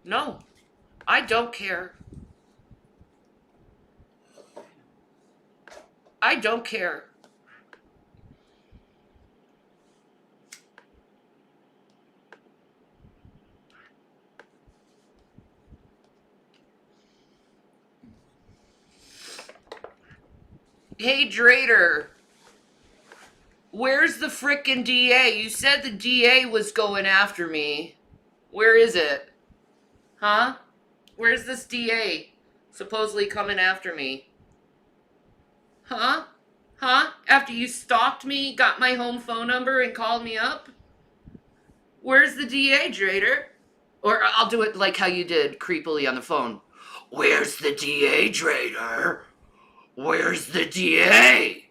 No, I don't care. I don't care. Hey, Drater, where's the frickin' DA? You said the DA was going after me. Where is it? Huh? Where's this DA supposedly coming after me? Huh? Huh? After you stalked me, got my home phone number, and called me up? Where's the DA, Drater? Or I'll do it like how you did creepily on the phone. Where's the DA, Drater? Where's the DA?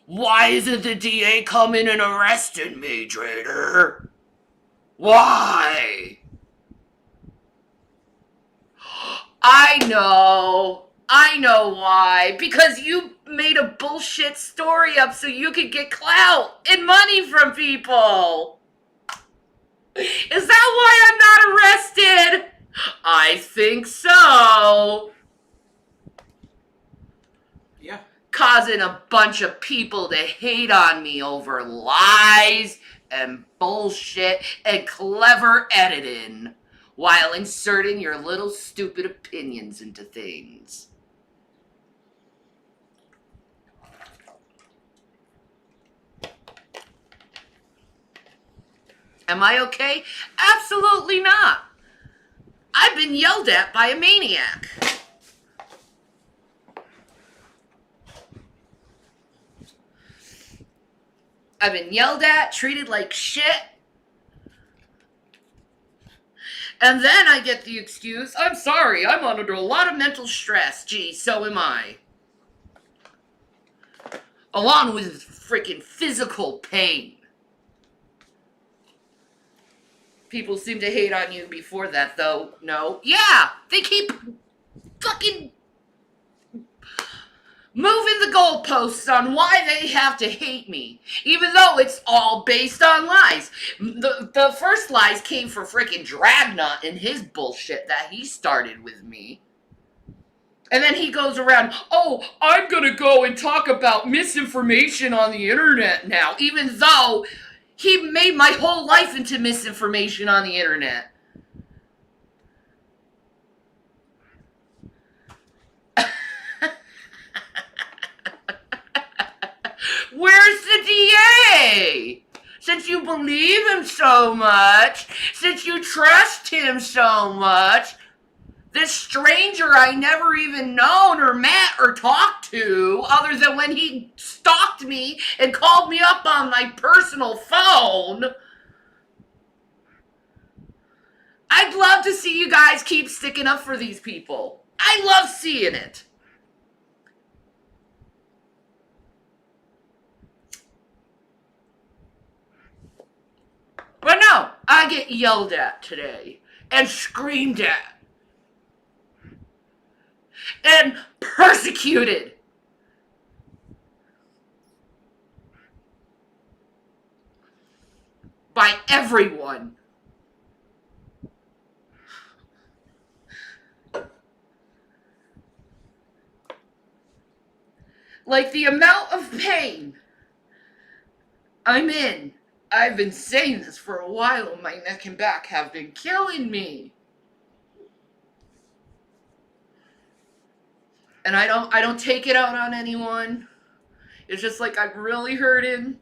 Why isn't the DA coming and arresting me, Drater? Why? I know. I know why. Because you made a bullshit story up so you could get clout and money from people. Is that why I'm not arrested? I think so. Yeah. Causing a bunch of people to hate on me over lies and bullshit and clever editing while inserting your little stupid opinions into things. Am I okay? Absolutely not. I've been yelled at by a maniac. I've been yelled at, treated like shit. And then I get the excuse, I'm sorry, I'm under a lot of mental stress. Gee, so am I. Along with freaking physical pain. People seem to hate on you before that, though. No. Yeah, they keep fucking moving the goalposts on why they have to hate me, even though it's all based on lies. The first lies came from freaking Dragnut and his bullshit that he started with me. And then he goes around, oh, I'm gonna go and talk about misinformation on the internet now, even though he made my whole life into misinformation on the internet. Where's the DA? Since you believe him so much, since you trust him so much, this stranger I never even known or met or talked to, other than when he stalked me and called me up on my personal phone. I'd love to see you guys keep sticking up for these people. I love seeing it. But no, I get yelled at today and screamed at and persecuted. By everyone. Like the amount of pain I'm in. I've been saying this for a while. My neck and back have been killing me. And I don't take it out on anyone. It's just like I'm really hurting.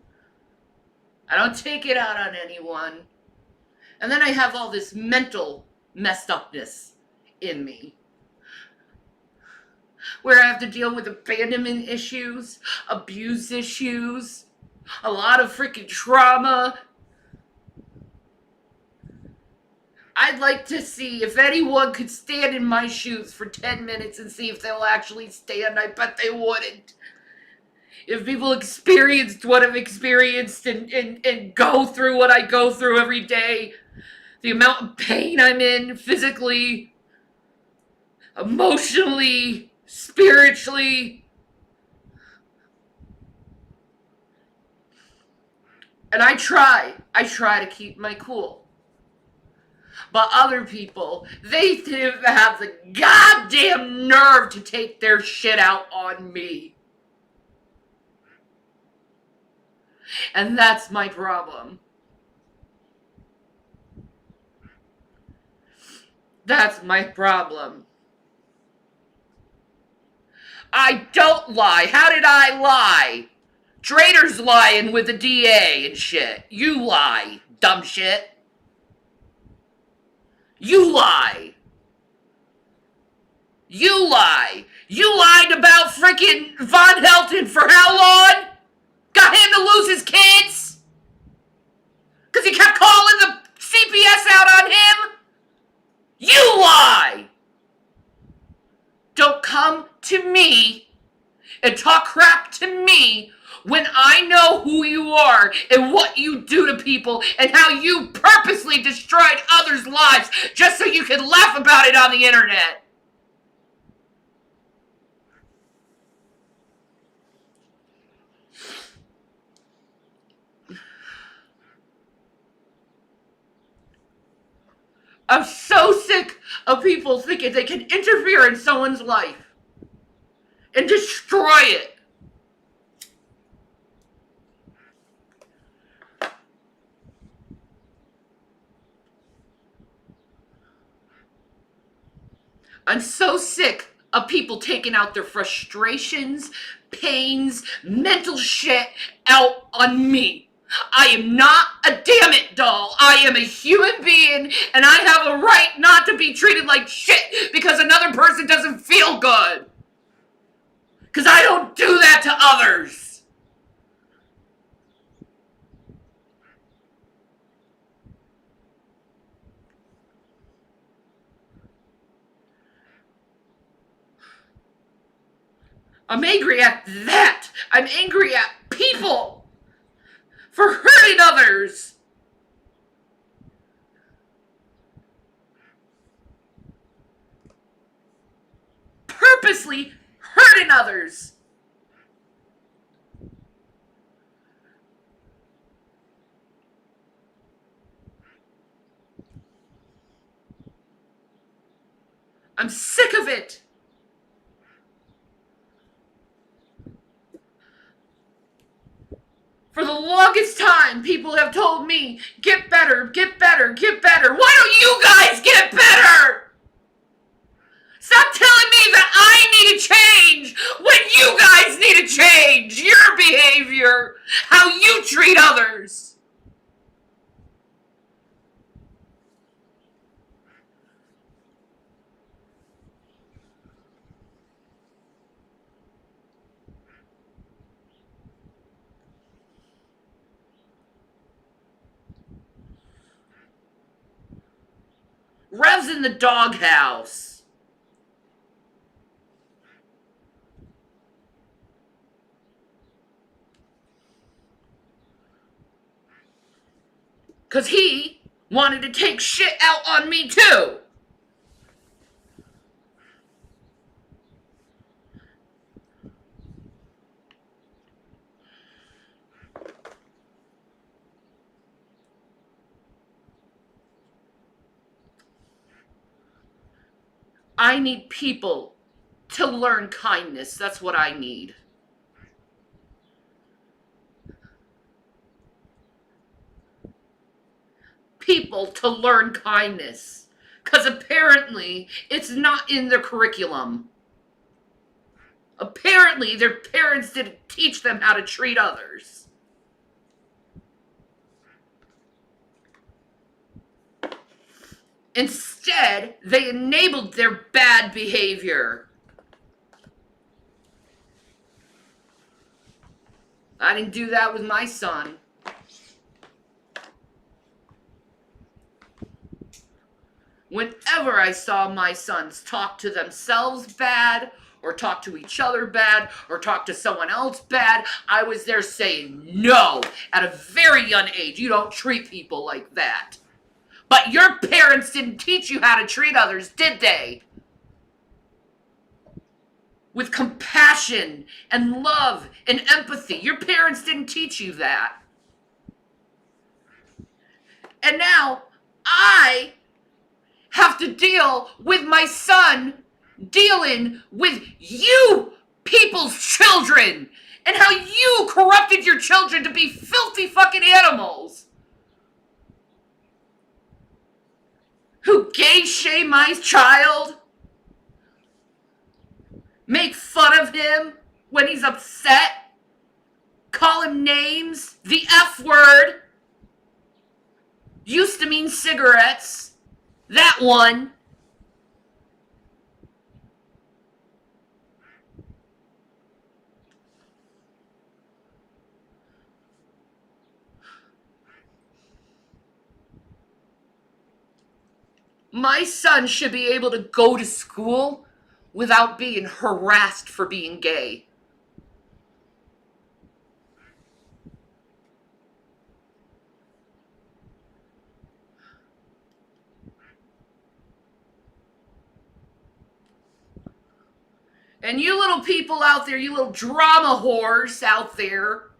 I don't take it out on anyone. And then I have all this mental messed upness in me. Where I have to deal with abandonment issues, abuse issues, a lot of freaking trauma. I'd like to see if anyone could stand in my shoes for 10 minutes and see if they'll actually stand. I bet they wouldn't. If people experienced what I've experienced and go through what I go through every day, the amount of pain I'm in physically, emotionally, spiritually. And I try to keep my cool. But other people, they didn't have the goddamn nerve to take their shit out on me. And that's my problem. That's my problem. I don't lie. How did I lie? Drater's lying with the DA and shit. You lie, dumb shit. You lie. You lie. You lied about freaking Von Helton for how long? Got him to lose his kids? Because he kept calling the CPS out on him? You lie. Don't come to me and talk crap to me when I know who you are and what you do to people and how you purposely destroyed others' lives just so you could laugh about it on the internet. I'm so sick of people thinking they can interfere in someone's life and destroy it. I'm so sick of people taking out their frustrations, pains, mental shit out on me. I am not a damn it doll. I am a human being, and I have a right not to be treated like shit because another person doesn't feel good. Because I don't do that to others. I'm angry at that. I'm angry at people for hurting others. Purposely hurting others. I'm sick of it. For the longest time, people have told me, get better, get better, get better. Why don't you guys get better? Stop telling me that I need to change when you guys need to change your behavior, how you treat others. Rev's in the doghouse. Because he wanted to take shit out on me too. I need people to learn kindness. That's what I need. People to learn kindness. Because apparently it's not in their curriculum. Apparently their parents didn't teach them how to treat others. Instead, they enabled their bad behavior. I didn't do that with my son. Whenever I saw my sons talk to themselves bad, or talk to each other bad, or talk to someone else bad, I was there saying no at a very young age. You don't treat people like that. But your parents didn't teach you how to treat others, did they? With compassion and love and empathy. Your parents didn't teach you that. And now, I to deal with my son dealing with you people's children and how you corrupted your children to be filthy fucking animals who gay shame my child, make fun of him when he's upset, call him names, the F word, used to mean cigarettes, that one. My son should be able to go to school without being harassed for being gay. And you little people out there, you little drama whores out there,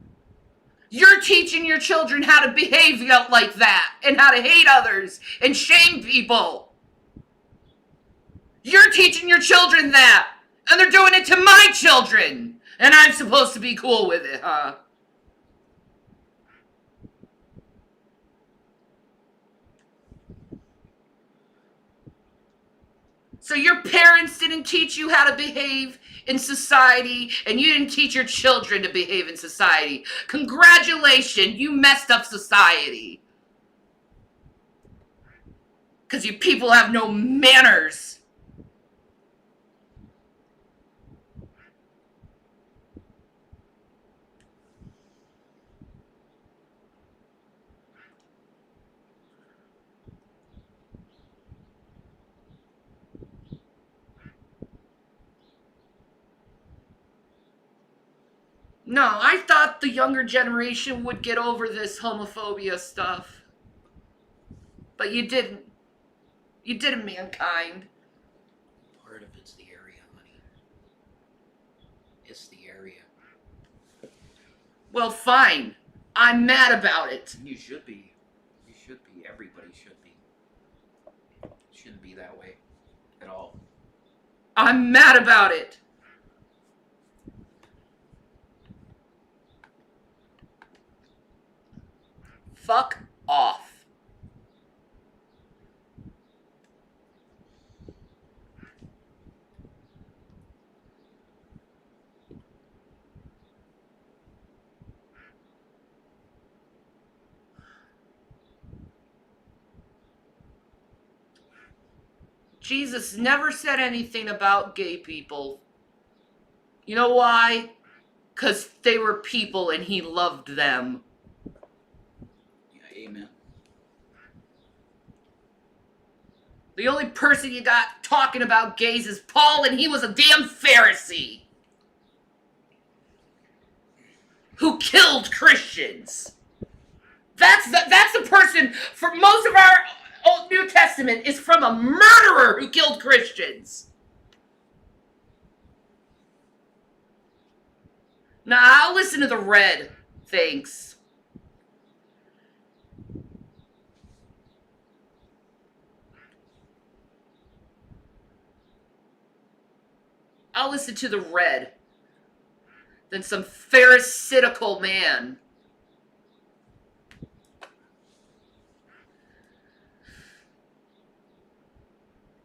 you're teaching your children how to behave like that and how to hate others and shame people. You're teaching your children that, and they're doing it to my children, and I'm supposed to be cool with it, huh? So your parents didn't teach you how to behave in society, and you didn't teach your children to behave in society. Congratulations, you messed up society. Because you people have no manners. No, I thought the younger generation would get over this homophobia stuff. But you didn't. You didn't, mankind. Part of it's the area, honey. It's the area. Well, fine. I'm mad about it. You should be. You should be. Everybody should be. It shouldn't be that way at all. I'm mad about it. Fuck off. Jesus never said anything about gay people. You know why? Because they were people and he loved them. Yeah, amen. The only person you got talking about gays is Paul, and he was a damn Pharisee who killed Christians. That's the person, for most of our Old New Testament, is from a murderer who killed Christians. Nah, I'll listen to the red. Thanks. I'll listen to the red than some pharisaical man.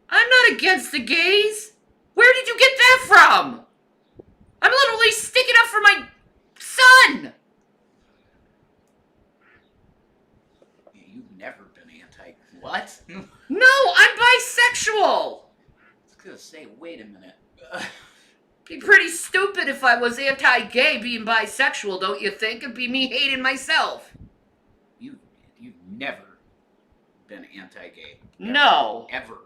I'm not against the gays. Where did you get that from? I'm literally sticking up for my son. You've never been anti... What? No, I'm bisexual. I was gonna say, wait a minute. Be pretty stupid if I was anti-gay being bisexual, don't you think? It'd be me hating myself. You've never been anti-gay. No. Ever.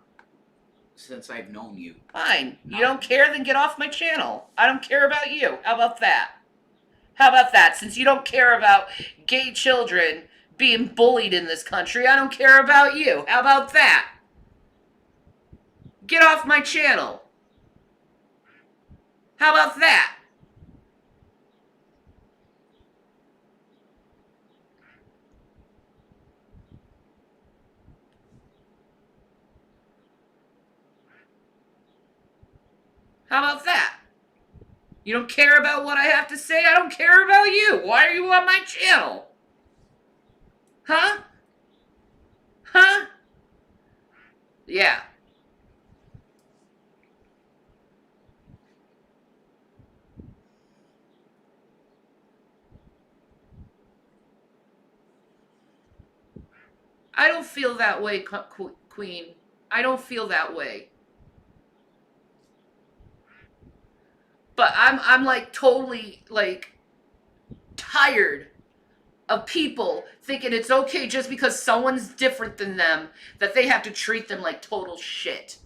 Since I've known you. Fine. You don't care, then get off my channel. I don't care about you. How about that? How about that? Since you don't care about gay children being bullied in this country, I don't care about you. How about that? Get off my channel. How about that? How about that? You don't care about what I have to say? I don't care about you. Why are you on my channel? Huh? Huh? Yeah. I don't feel that way, Queen. I don't feel that way. But I'm like totally like tired of people thinking it's okay just because someone's different than them that they have to treat them like total shit.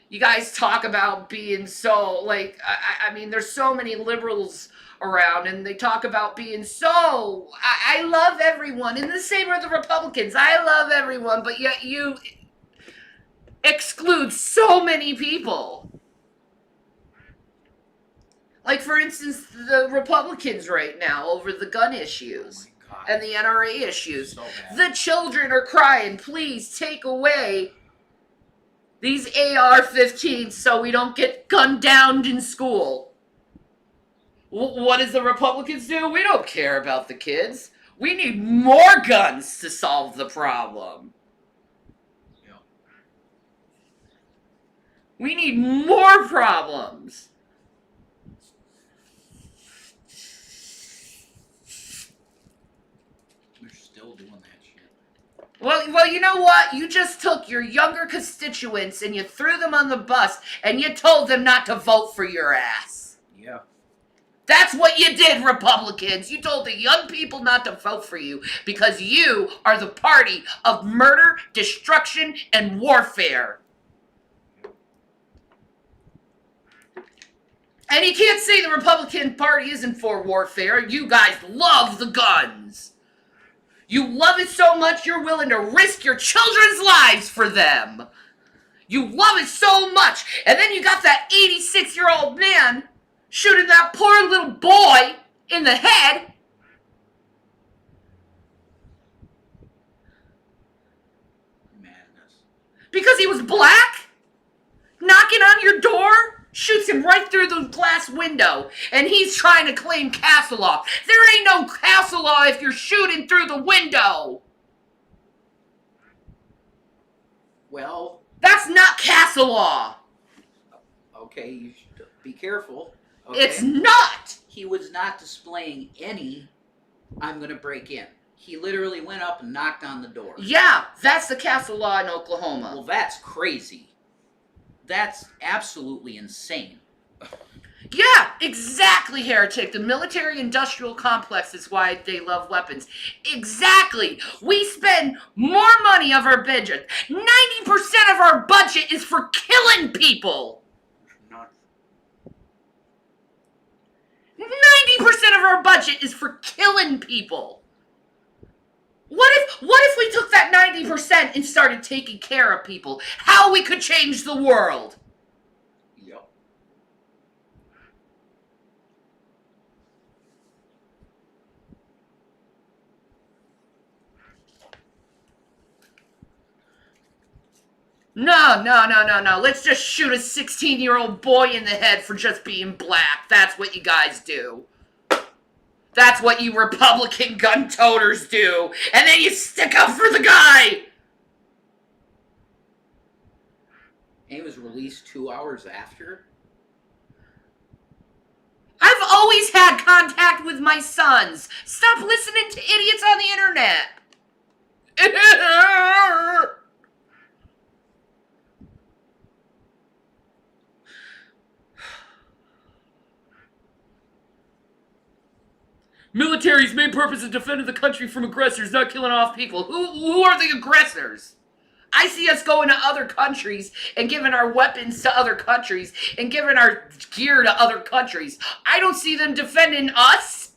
You guys talk about being so like I mean there's so many liberals around and they talk about being so I love everyone and the same are the Republicans. I love everyone, but yet you exclude so many people. Like, for instance, the Republicans right now over the gun issues and the NRA issues. So the children are crying, please take away these AR-15s so we don't get gunned down in school. What does the Republicans do? We don't care about the kids. We need more guns to solve the problem. Yeah. We need more problems. They're still doing that shit. Well, you know what? You just took your younger constituents and you threw them on the bus and you told them not to vote for your ass. Yeah. That's what you did, Republicans. You told the young people not to vote for you because you are the party of murder, destruction, and warfare. And you can't say the Republican Party isn't for warfare. You guys love the guns. You love it so much you're willing to risk your children's lives for them. You love it so much. And then you got that 86-year-old man shooting that poor little boy in the head. Madness. Because he was black? Knocking on your door? Shoots him right through the glass window. And he's trying to claim castle law. There ain't no castle law if you're shooting through the window. Well, that's not castle law. Okay, you should be careful. Okay? It's not. He was not displaying any, I'm going to break in. He literally went up and knocked on the door. Yeah, that's the castle law in Oklahoma. Well, that's crazy. That's absolutely insane. Yeah, exactly, heretic. The military-industrial complex is why they love weapons. Exactly. We spend more money of our budget. 90% of our budget is for killing people. 90% of our budget is for killing people. What if we took that 90% and started taking care of people? How we could change the world? Yep. No. Let's just shoot a 16-year-old boy in the head for just being black. That's what you guys do. That's what you Republican gun toters do. And then you stick up for the guy. And he was released 2 hours after? I've always had contact with my sons. Stop listening to idiots on the internet. Military's main purpose is defending the country from aggressors, not killing off people. Who are the aggressors? I see us going to other countries and giving our weapons to other countries and giving our gear to other countries. I don't see them defending us.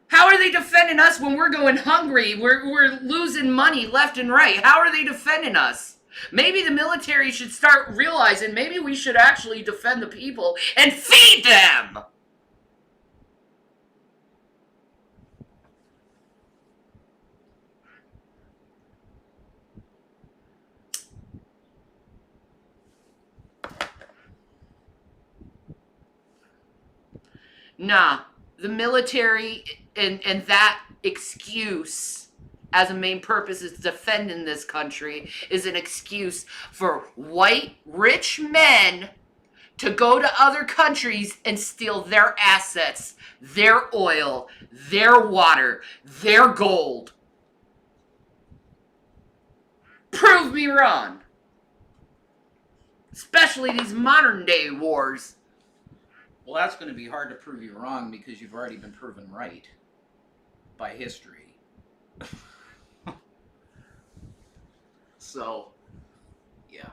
How are they defending us when we're going hungry? We're losing money left and right. How are they defending us? Maybe the military should start realizing maybe we should actually defend the people and feed them. Nah, the military and that excuse as a main purpose is defending this country is an excuse for white rich men to go to other countries and steal their assets, their oil, their water, their gold. Prove me wrong. Especially these modern day wars. Well, that's going to be hard to prove you wrong because you've already been proven right by history. So, yeah.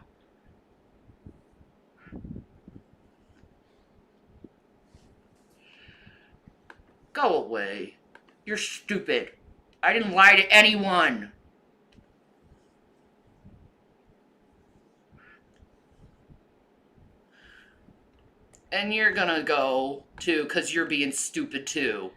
Go away. You're stupid. I didn't lie to anyone. And you're gonna go too, because you're being stupid too.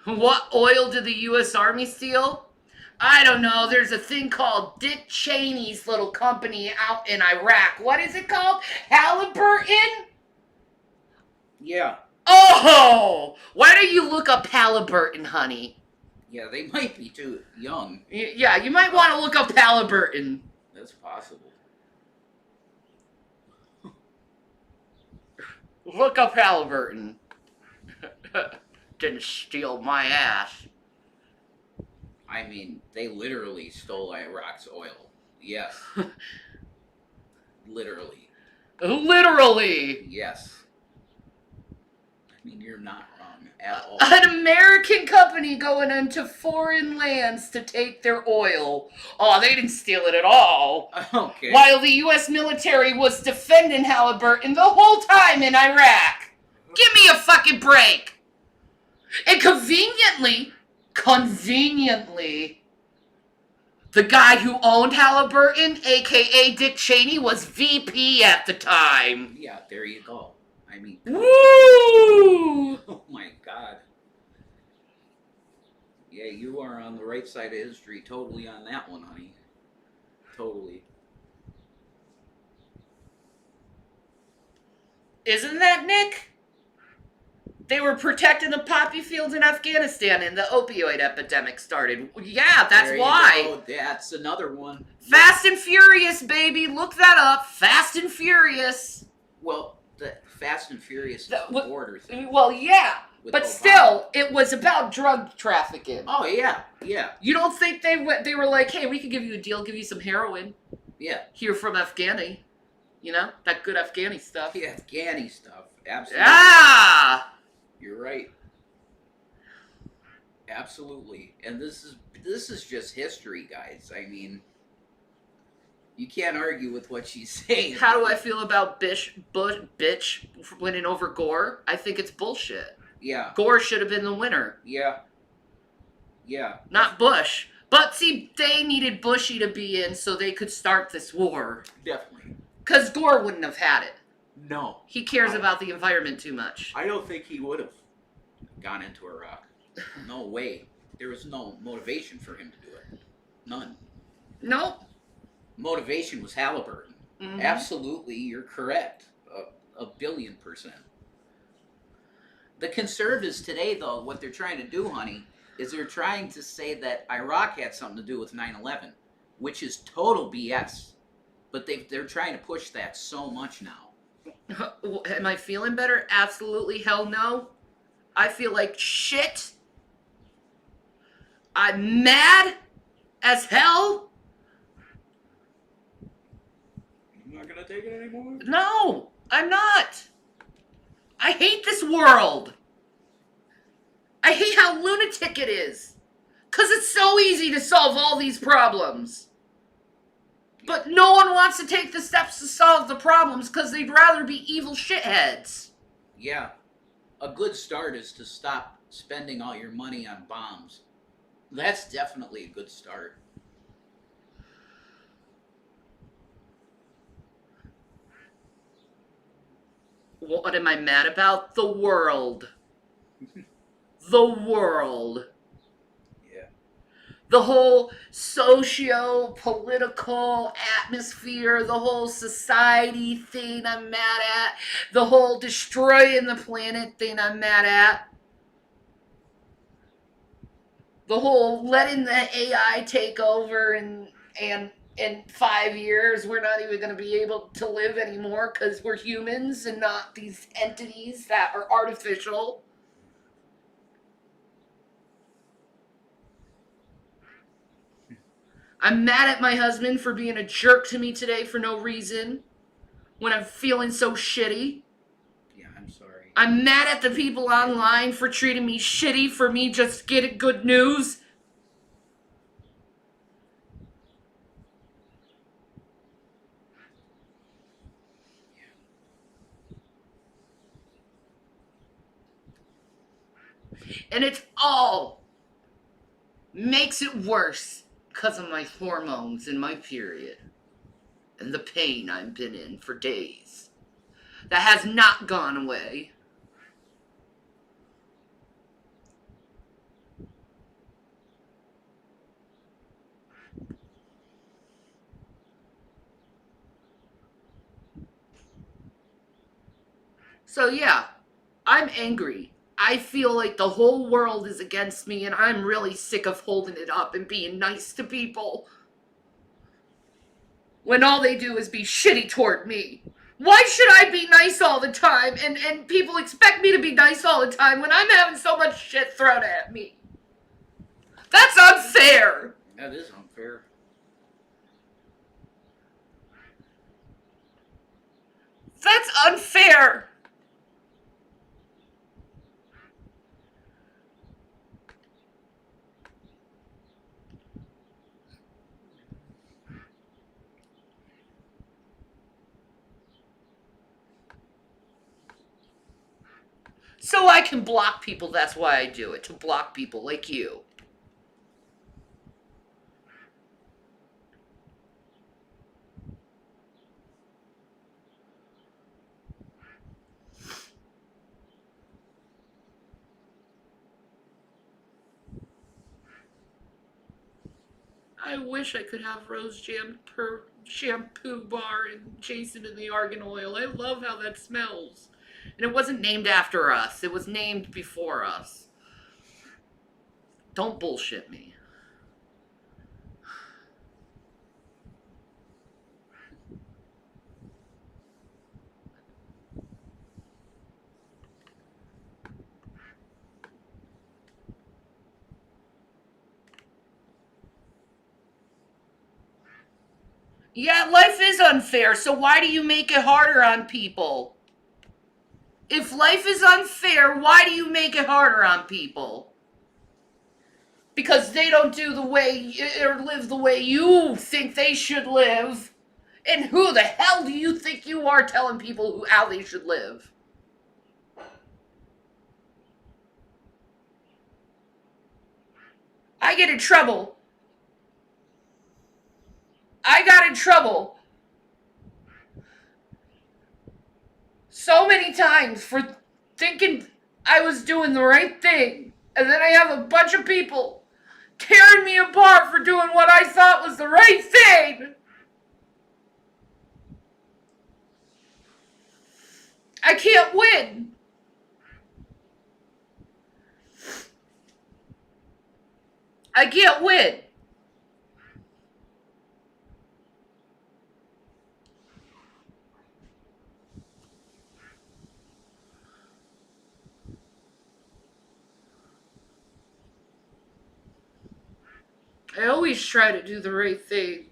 What oil did the U.S. Army steal? I don't know. There's a thing called Dick Cheney's little company out in Iraq. What is it called? Halliburton? Yeah. Oh! Why don't you look up Halliburton, honey? Yeah, they might be too young. Yeah, you might want to look up Halliburton. That's possible. Look up Halliburton. Didn't steal my ass. I mean, they literally stole Iraq's oil. Yes. Literally. Literally. Yes. I mean, you're not wrong at all. An American company going into foreign lands to take their oil. Oh, they didn't steal it at all. Okay. While the U.S. military was defending Halliburton the whole time in Iraq. Give me a fucking break. And conveniently, the guy who owned Halliburton, a.k.a. Dick Cheney, was VP at the time. Yeah, there you go. I mean... Woo! Oh my god. Yeah, you are on the right side of history. Totally on that one, honey. Totally. Isn't that, Nick? They were protecting the poppy fields in Afghanistan and the opioid epidemic started. Yeah, that's why. Oh, that's another one. Fast and Furious, baby. Look that up. Fast and Furious. Well, the Fast and Furious is The- the border thing. Well, yeah. with But Obama. still, it was about drug trafficking. Oh, yeah. Yeah. You don't think they were like, hey, we could give you a deal, give you some heroin Yeah. here from Afghani. You know? That good Afghani stuff. The Afghani stuff. Absolutely. Ah! You're right. Absolutely. And this is just history, guys. I mean, you can't argue with what she's saying. How do I feel about bitch winning over Gore? I think it's bullshit. Yeah. Gore should have been the winner, Yeah. Yeah. not Bush. But see, they needed Bushy to be in so they could start this war. Definitely. Because Gore wouldn't have had it. No. He cares about the environment too much. I don't think he would have gone into Iraq. No way. There was no motivation for him to do it. None. Nope. Motivation was Halliburton. Mhm. Absolutely, you're correct. A billion%. The conservatives today, though, what they're trying to do, honey, is they're trying to say that Iraq had something to do with 9/11, which is total BS. But they're trying to push that so much now. Am I feeling better? Absolutely hell no. I feel like shit. I'm mad as hell. You're not gonna take it anymore? No, I'm not. I hate this world. I hate how lunatic it is. Because it's so easy to solve all these problems. But no one wants to take the steps to solve the problems because they'd rather be evil shitheads. Yeah. A good start is to stop spending all your money on bombs. That's definitely a good start. What am I mad about? The world. The world. Yeah. the whole socio-political atmosphere, the whole society thing I'm mad at, the whole destroying the planet thing I'm mad at, the whole letting the AI take over and in 5 years we're not even going to be able to live anymore because we're humans and not these entities that are artificial. I'm mad at my husband for being a jerk to me today for no reason when I'm feeling so shitty. Yeah, I'm sorry. I'm mad at the people online for treating me shitty for me just getting good news. And it's all makes it worse because of my hormones and my period and the pain I've been in for days. That has not gone away. So yeah, I'm angry. I feel like the whole world is against me and I'm really sick of holding it up and being nice to people when all they do is be shitty toward me. Why should I be nice all the time and people expect me to be nice all the time when I'm having so much shit thrown at me? That's unfair. That is unfair. That's unfair. So I can block people, that's why I do it, to block people like you. I wish I could have rose jam per shampoo bar and Jason in the argan oil. I love how that smells. And it wasn't named after us, it was named before us. Don't bullshit me. Yeah, life is unfair, so why do you make it harder on people? If life is unfair, why do you make it harder on people? Because they don't do the way or live the way you think they should live. And who the hell do you think you are telling people how they should live? I get in trouble. I got in trouble so many times for thinking I was doing the right thing. And then I have a bunch of people tearing me apart for doing what I thought was the right thing. I can't win. I can't win. I always try to do the right thing.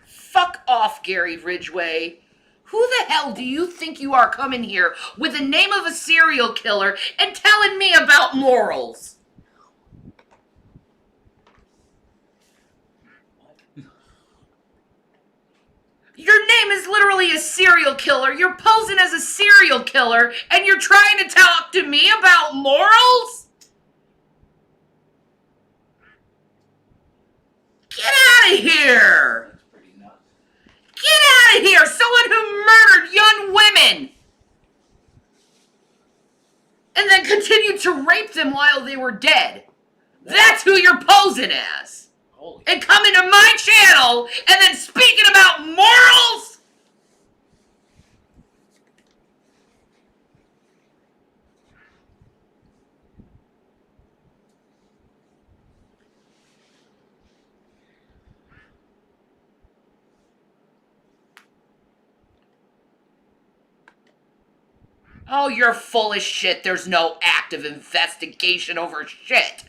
Fuck off, Gary Ridgway. Who the hell do you think you are coming here with the name of a serial killer and telling me about morals? Your name is literally a serial killer. You're posing as a serial killer, and you're trying to talk to me about morals? Get out of here! That's pretty nuts. Get out of here! Someone who murdered young women! And then continued to rape them while they were dead. That's who you're posing as. Holy. And coming to my channel and then speaking about morals? Oh, you're full of shit. There's no active investigation over shit.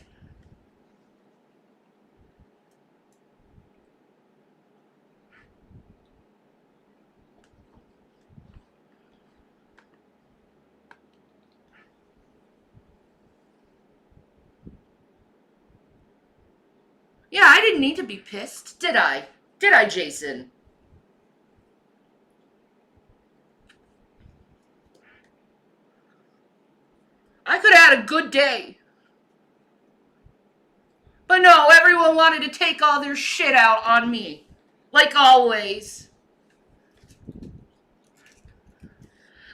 Yeah, I didn't need to be pissed, did I? Did I, Jason? I could have had a good day. But no, everyone wanted to take all their shit out on me. Like always.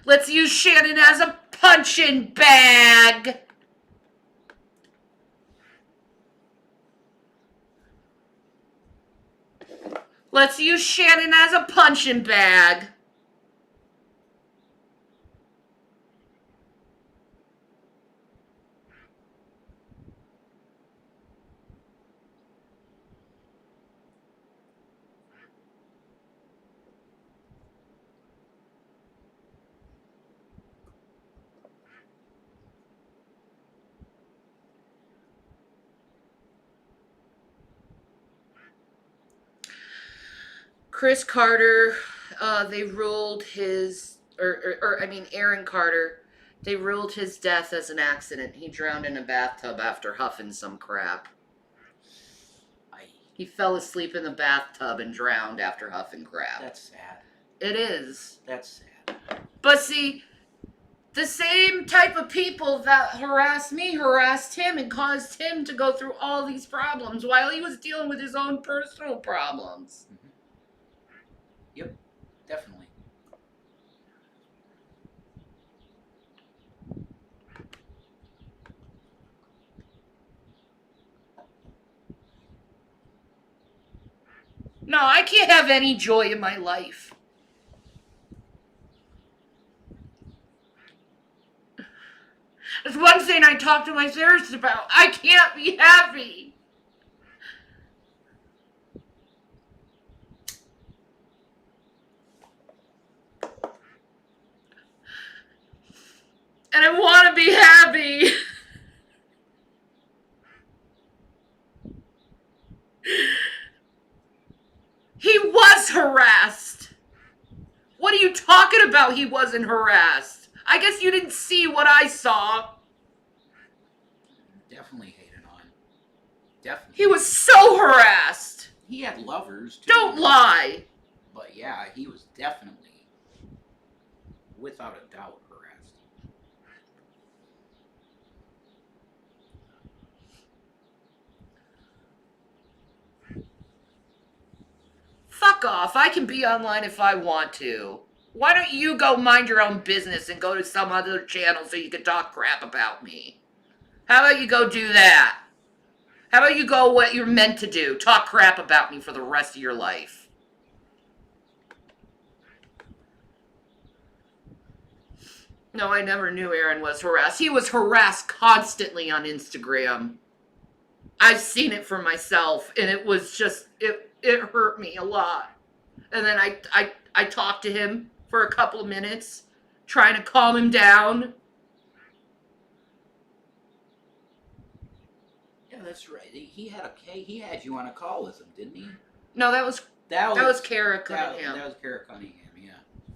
Let's use Shannon as a punching bag. Let's use Shannon as a punching bag. Chris Carter, they ruled his, Aaron Carter, they ruled his death as an accident. He drowned in a bathtub after huffing some crap. He fell asleep in the bathtub and drowned after huffing crap. That's sad. It is. That's sad. But see, the same type of people that harassed me harassed him and caused him to go through all these problems while he was dealing with his own personal problems. Mm-hmm. Yep, definitely. No, I can't have any joy in my life. That's one thing I talk to my therapist about. I can't be happy. And I want to be happy. He was harassed. What are you talking about? He wasn't harassed. I guess you didn't see what I saw. Definitely hated on. Definitely. He was so harassed. He had lovers, too. Don't lie. But yeah, he was definitely, without a doubt, harassed. Fuck off. I can be online if I want to. Why don't you go mind your own business and go to some other channel so you can talk crap about me? How about you go do that? How about you go what you're meant to do? Talk crap about me for the rest of your life. No, I never knew Aaron was harassed. He was harassed constantly on Instagram. I've seen it for myself, and it was just, it hurt me a lot. And then I talked to him for a couple of minutes, trying to calm him down. Yeah, that's right. He had you on a call with him, didn't he? No, that was Kara That Cunningham. was Kara Cunningham, yeah.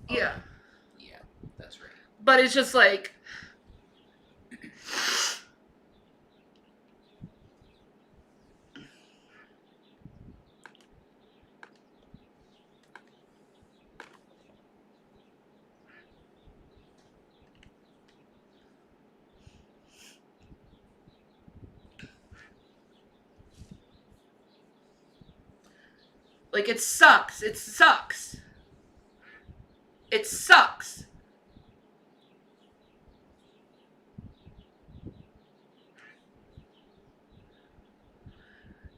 Yeah. Yeah, that's right. But it's just like, Like, it sucks. It sucks. It sucks.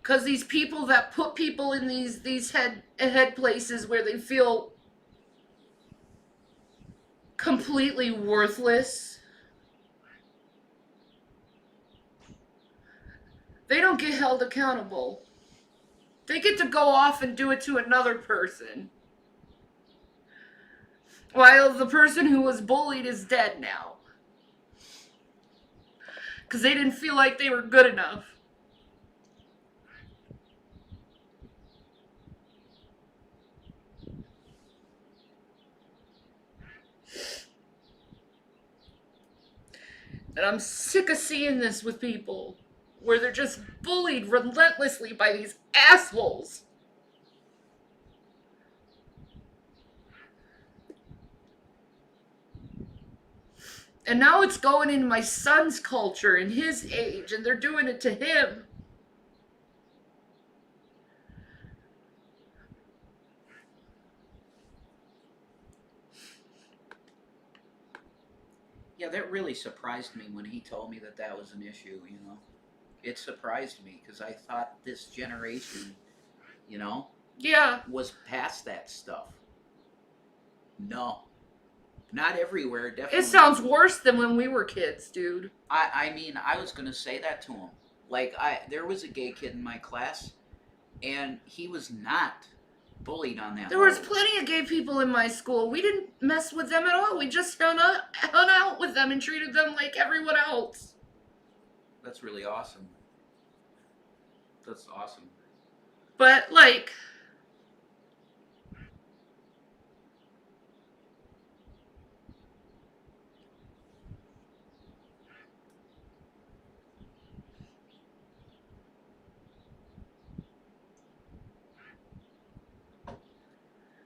Because these people that put people in these head places where they feel completely worthless, they don't get held accountable. They get to go off and do it to another person. While the person who was bullied is dead now. Because they didn't feel like they were good enough. And I'm sick of seeing this with people. Where they're just bullied relentlessly by these assholes. And now it's going in my son's culture and his age, and they're doing it to him. Yeah, that really surprised me when he told me that that was an issue, you know. It surprised me because I thought this generation, you know, Yeah. was past that stuff. No. Not everywhere, definitely. It sounds worse than when we were kids, dude. I mean, I was gonna say that to him. Like, there was a gay kid in my class, and he was not bullied on that There was level. plenty of gay people in my school. We didn't mess with them at all. We just hung out with them and treated them like everyone else. That's really awesome. That's awesome. But, like,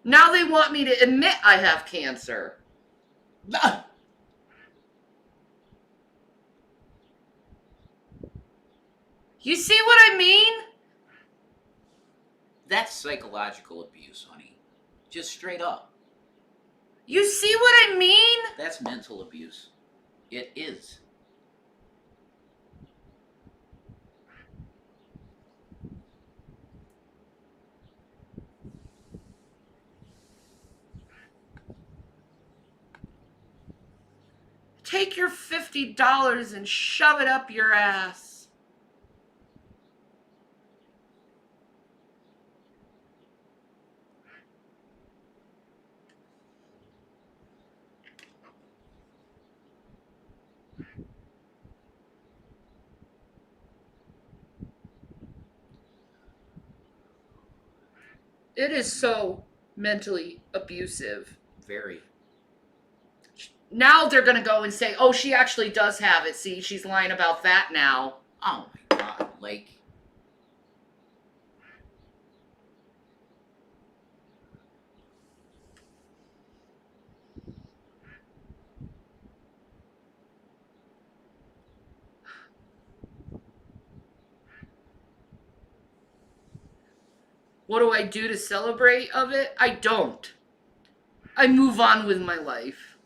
now they want me to admit I have cancer. You see what I mean? That's psychological abuse, honey. Just straight up. You see what I mean? That's mental abuse. It is. Take your $50 and shove it up your ass. It is so mentally abusive. Very. Now they're going to go and say, oh, she actually does have it. See, she's lying about that now. Oh my god. Like, What do I do to celebrate of it? I don't. I move on with my life.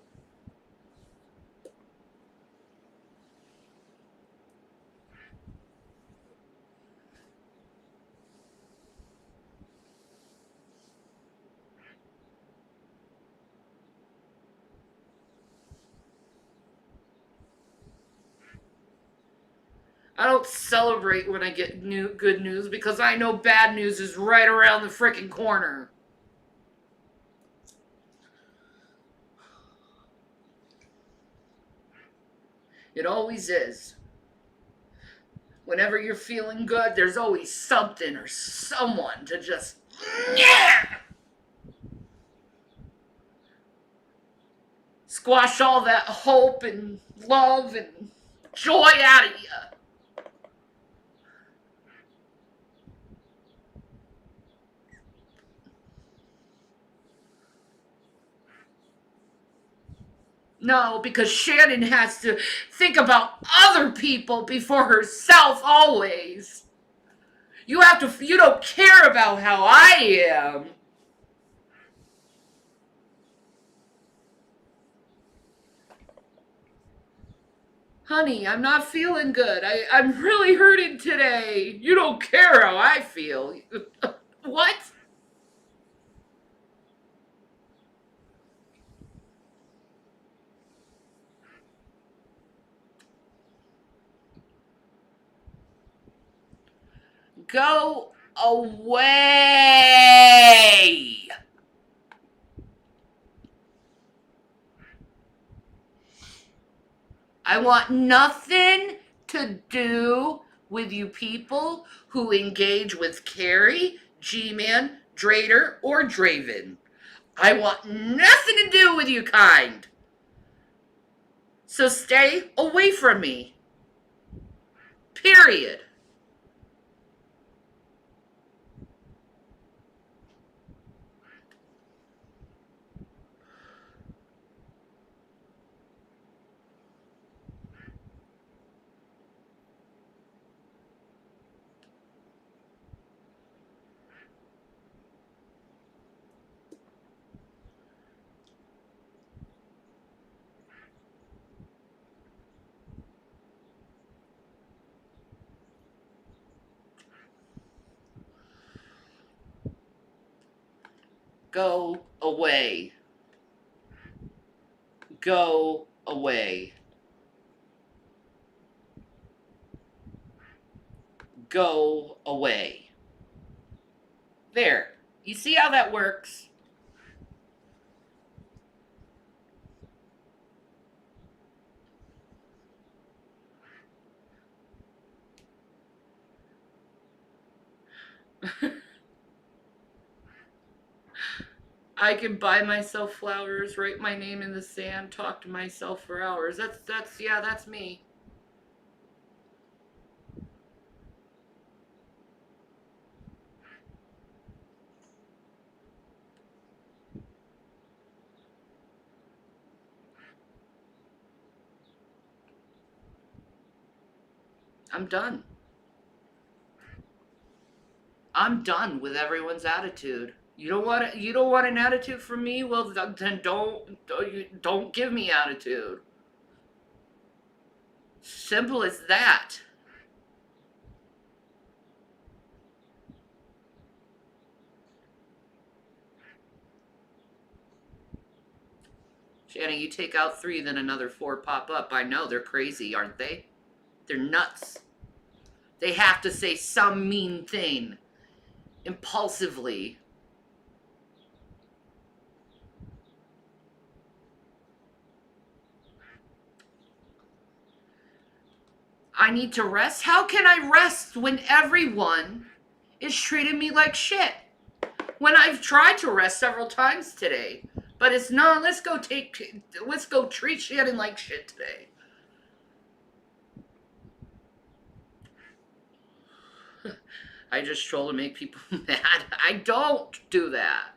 I don't celebrate when I get good news because I know bad news is right around the frickin' corner. It always is. Whenever you're feeling good, there's always something or someone to just... squash all that hope and love and joy out of you. No, because Shannon has to think about other people before herself always. You don't care about how I am. Honey, I'm not feeling good. I'm really hurting today. You don't care how I feel. What? Go away. I want nothing to do with you people who engage with Carrie, G-Man, Drater, or Draven. I want nothing to do with you kind. So stay away from me. Period. Go away. Go away. Go away. There. You see how that works? I can buy myself flowers, write my name in the sand, talk to myself for hours. That's me. I'm done. I'm done with everyone's attitude. You don't want an attitude from me? Well, then don't give me attitude. Simple as that. Shanna, you take out 3, then another 4 pop up. I know, they're crazy, aren't they? They're nuts. They have to say some mean thing impulsively. I need to rest? How can I rest when everyone is treating me like shit? When I've tried to rest several times today. But it's not, let's go treat Shannon like shit today. I just troll to make people mad. I don't do that.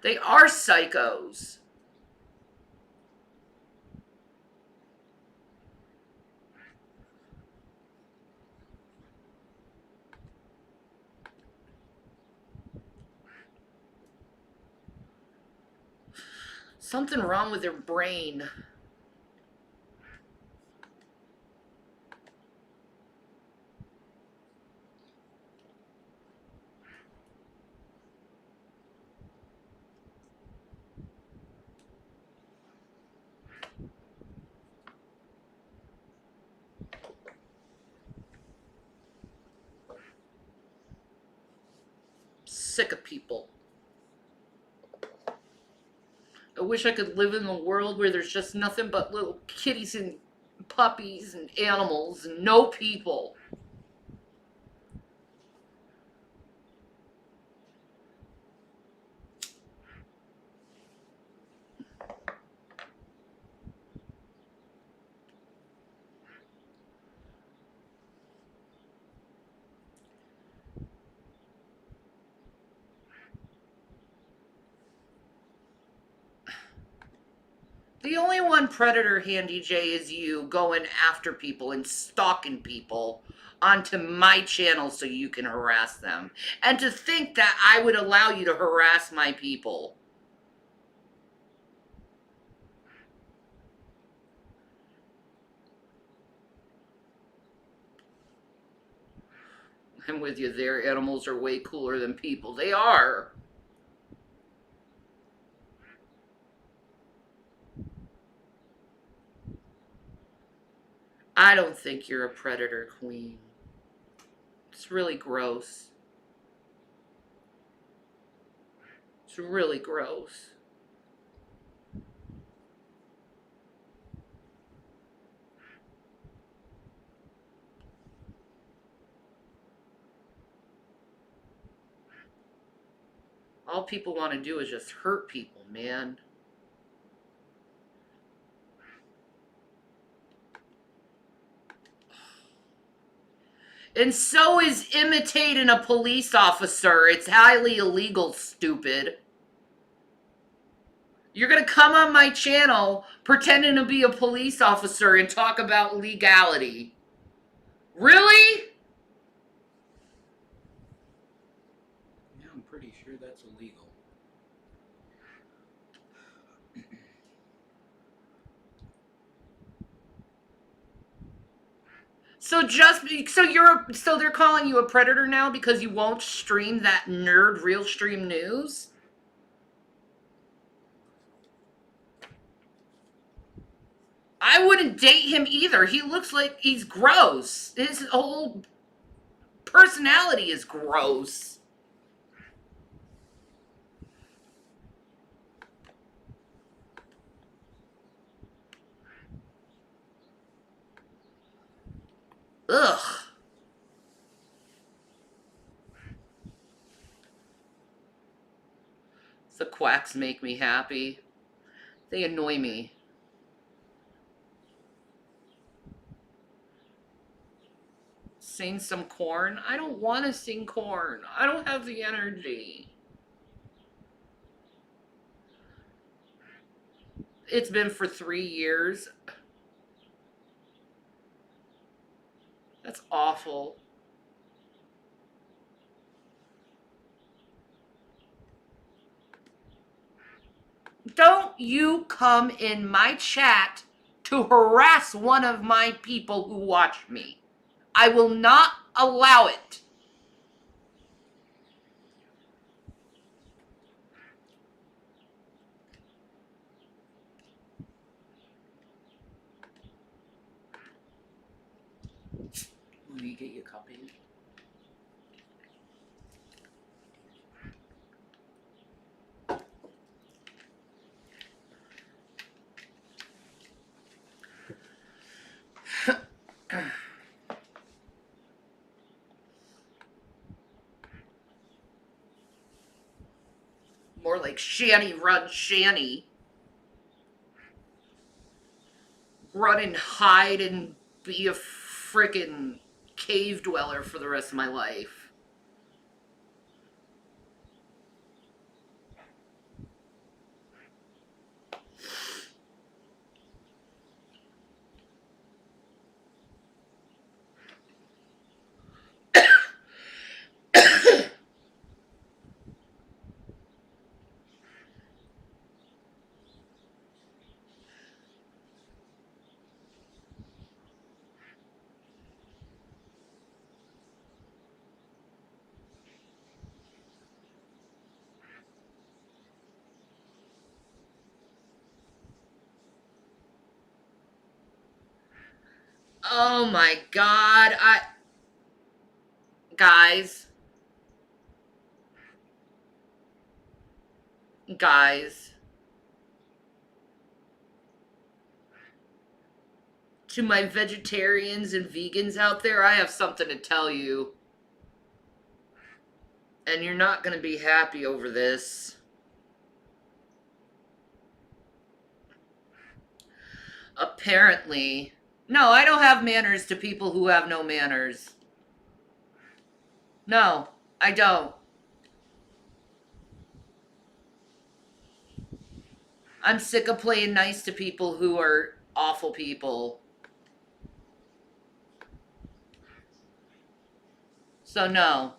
They are psychos. Something wrong with their brain. Sick of people. I wish I could live in a world where there's just nothing but little kitties and puppies and animals and no people. The only one predator, Handy J, is you going after people and stalking people onto my channel so you can harass them. And to think that I would allow you to harass my people. I'm with you there. Animals are way cooler than people. They are. I don't think you're a predator, Queen. It's really gross. It's really gross. All people want to do is just hurt people, man. And so is imitating a police officer. It's highly illegal, stupid. You're going to come on my channel pretending to be a police officer and talk about legality. Really? Yeah, I'm pretty sure that's illegal. So they're calling you a predator now because you won't stream that nerd real stream news? I wouldn't date him either. He looks like he's gross. His whole personality is gross. Ugh. The quacks make me happy. They annoy me. Sing some corn? I don't want to sing corn. I don't have the energy. It's been for 3 years. That's awful. Don't you come in my chat to harass one of my people who watch me. I will not allow it. Let me get you a copy. More like Shanny run Shanny. Run and hide and be a frickin' cave dweller for the rest of my life. Oh my god, Guys. Guys. To my vegetarians and vegans out there, I have something to tell you. And you're not going to be happy over this. Apparently. No, I don't have manners to people who have no manners. No, I don't. I'm sick of playing nice to people who are awful people. So, no.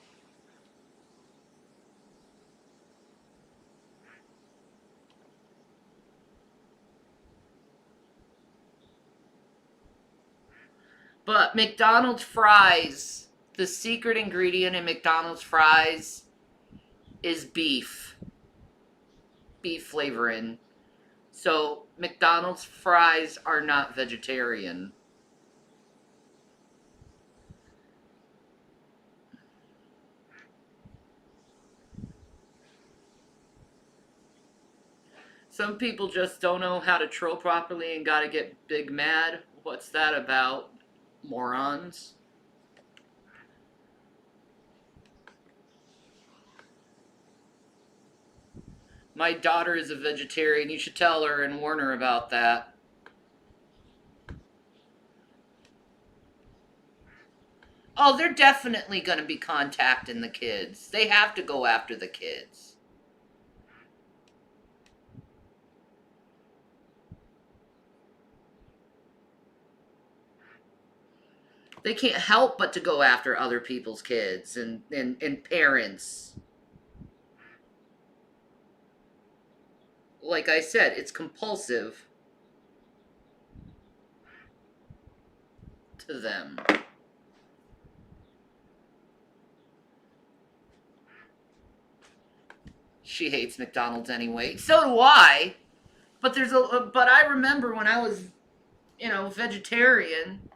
But McDonald's fries, the secret ingredient in McDonald's fries is beef. Beef flavoring. So, McDonald's fries are not vegetarian. Some people just don't know how to troll properly and gotta get big mad. What's that about? Morons. My daughter is a vegetarian. You should tell her and warn her about that. Oh, they're definitely going to be contacting the kids. They have to go after the kids. They can't help but to go after other people's kids and parents. Like I said, it's compulsive to them. She hates McDonald's anyway. So do I. But but I remember when I was, vegetarian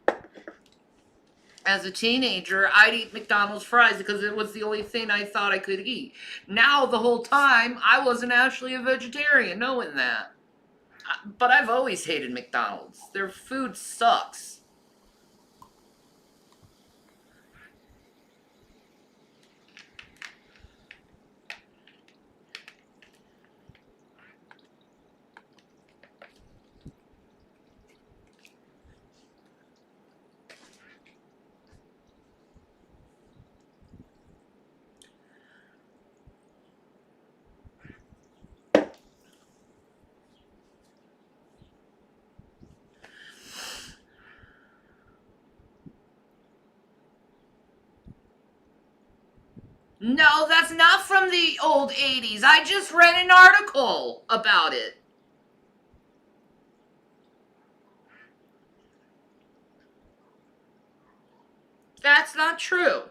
as a teenager, I'd eat McDonald's fries because it was the only thing I thought I could eat. Now, the whole time, I wasn't actually a vegetarian, knowing that. But I've always hated McDonald's. Their food sucks. No, that's not from the old 80s. I just read an article about it. That's not true.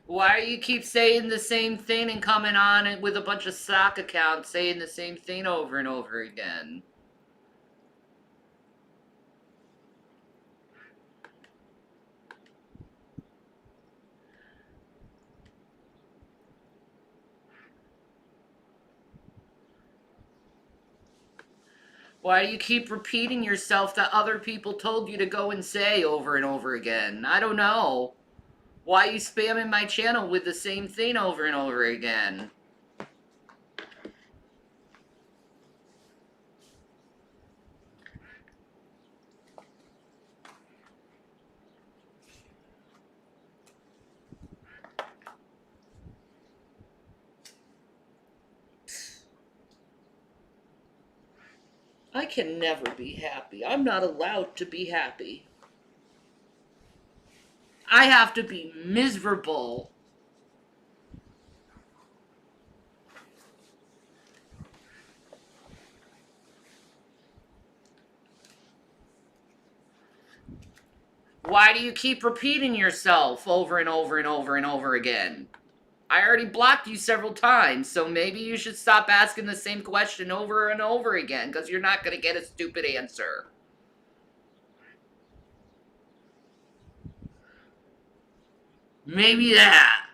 Why do you keep saying the same thing and coming on with a bunch of sock accounts saying the same thing over and over again? Why do you keep repeating yourself that other people told you to go and say over and over again? I don't know. Why are you spamming my channel with the same thing over and over again? I can never be happy. I'm not allowed to be happy. I have to be miserable. Why do you keep repeating yourself over and over and over and over again? I already blocked you several times, so maybe you should stop asking the same question over and over again, because you're not going to get a stupid answer. Maybe that.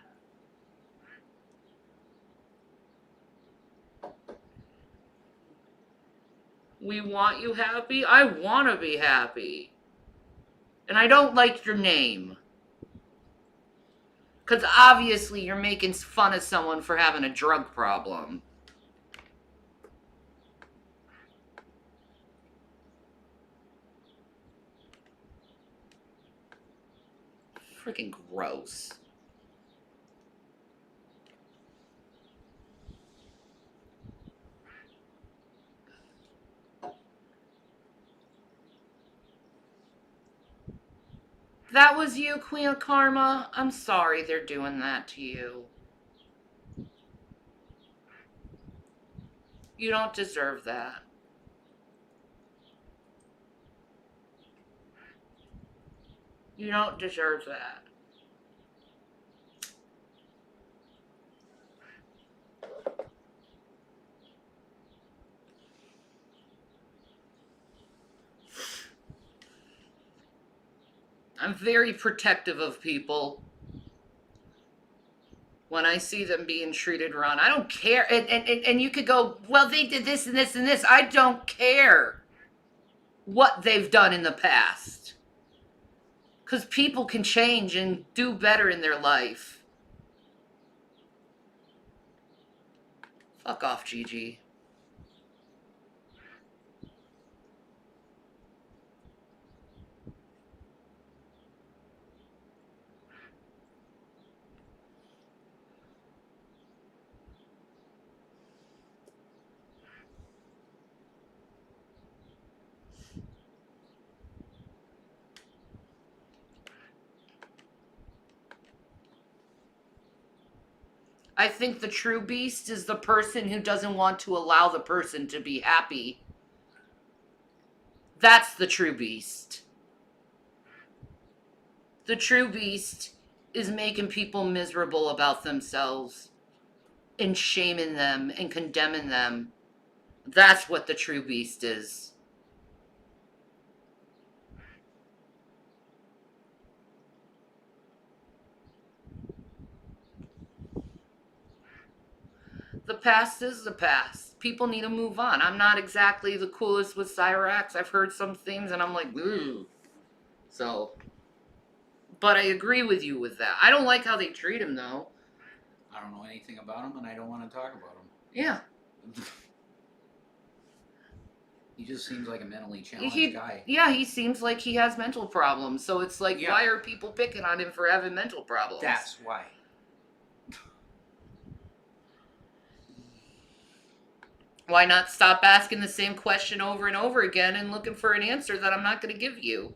We want you happy? I want to be happy. And I don't like your name. Because obviously you're making fun of someone for having a drug problem. Freaking gross. That was you, Queen of Karma? I'm sorry they're doing that to you. You don't deserve that. You don't deserve that. I'm very protective of people. When I see them being treated wrong, I don't care. And you could go, well, they did this and this and this. I don't care what they've done in the past. Because people can change and do better in their life. Fuck off, Gigi. I think the true beast is the person who doesn't want to allow the person to be happy. That's the true beast. The true beast is making people miserable about themselves and shaming them and condemning them. That's what the true beast is. The past is the past. People need to move on. I'm not exactly the coolest with Cyrax. I've heard some things and I'm like, ooh. So, but I agree with you with that. I don't like how they treat him though. I don't know anything about him, and I don't want to talk about him. Yeah. He just seems like a mentally challenged guy. Yeah, he seems like he has mental problems. So it's like, Yeah. why are people picking on him for having mental problems? That's why. Why not stop asking the same question over and over again and looking for an answer that I'm not going to give you?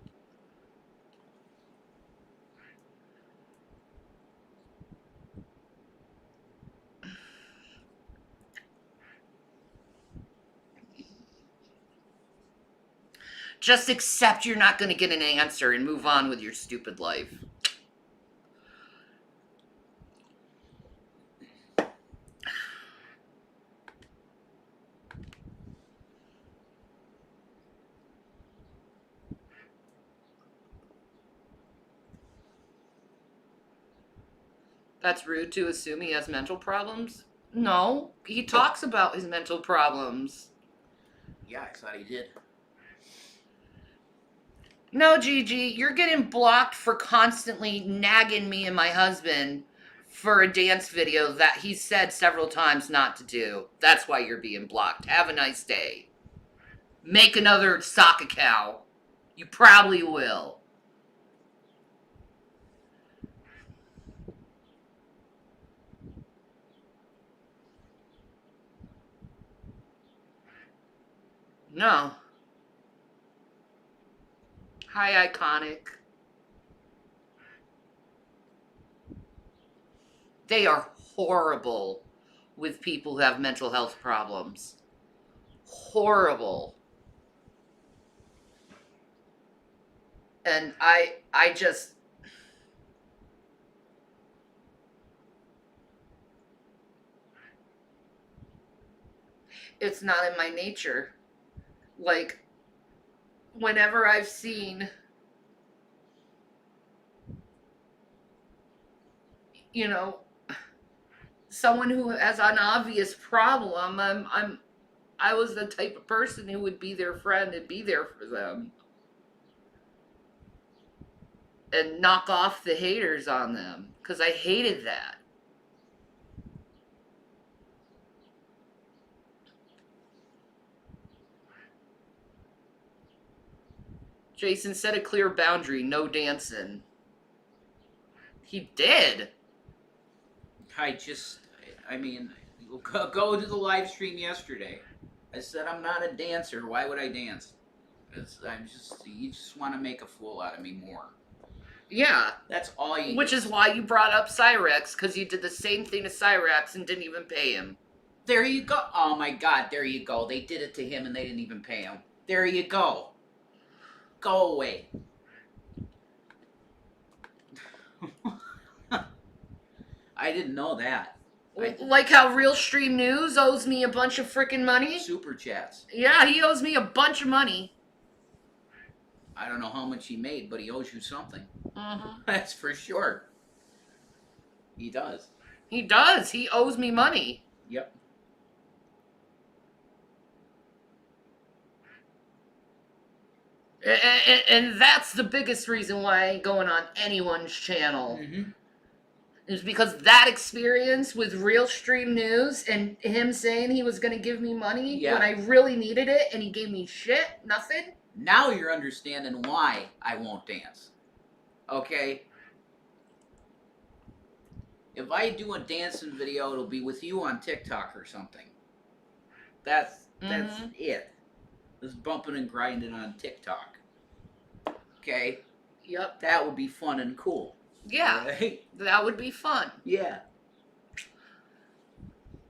Just accept you're not going to get an answer and move on with your stupid life. That's rude to assume he has mental problems? No, he talks about his mental problems. Yeah, I thought he did. No, Gigi, you're getting blocked for constantly nagging me and my husband for a dance video that he said several times not to do. That's why you're being blocked. Have a nice day. Make another sock account. You probably will. No. Hi, Iconic. They are horrible with people who have mental health problems. Horrible. And I just, it's not in my nature. Like, whenever I've seen, you know, someone who has an obvious problem, I was the type of person who would be their friend and be there for them. And knock off the haters on them. Because I hated that. Jason set a clear boundary, no dancing. He did. I mean, go to the live stream yesterday. I said I'm not a dancer. Why would I dance? You just want to make a fool out of me more. Yeah. That's all you. Which is why you brought up Cyrex, because you did the same thing to Cyrex and didn't even pay him. There you go. Oh my God, there you go. They did it to him and they didn't even pay him. There you go. Go away. I didn't know that. Like how Real Stream News owes me a bunch of freaking money? Super chats. Yeah, he owes me a bunch of money. I don't know how much he made, but he owes you something. Mm-hmm. That's for sure. He does. He does. He owes me money. Yep. And that's the biggest reason why I ain't going on anyone's channel. Mm-hmm. Is because that experience with Real Stream News and him saying he was going to give me money when I really needed it and he gave me shit, nothing. Now you're understanding why I won't dance. Okay? If I do a dancing video, it'll be with you on TikTok or something. That's it. Just bumping and grinding on TikTok. Okay? Yep. That would be fun and cool. Yeah. Right? That would be fun. Yeah.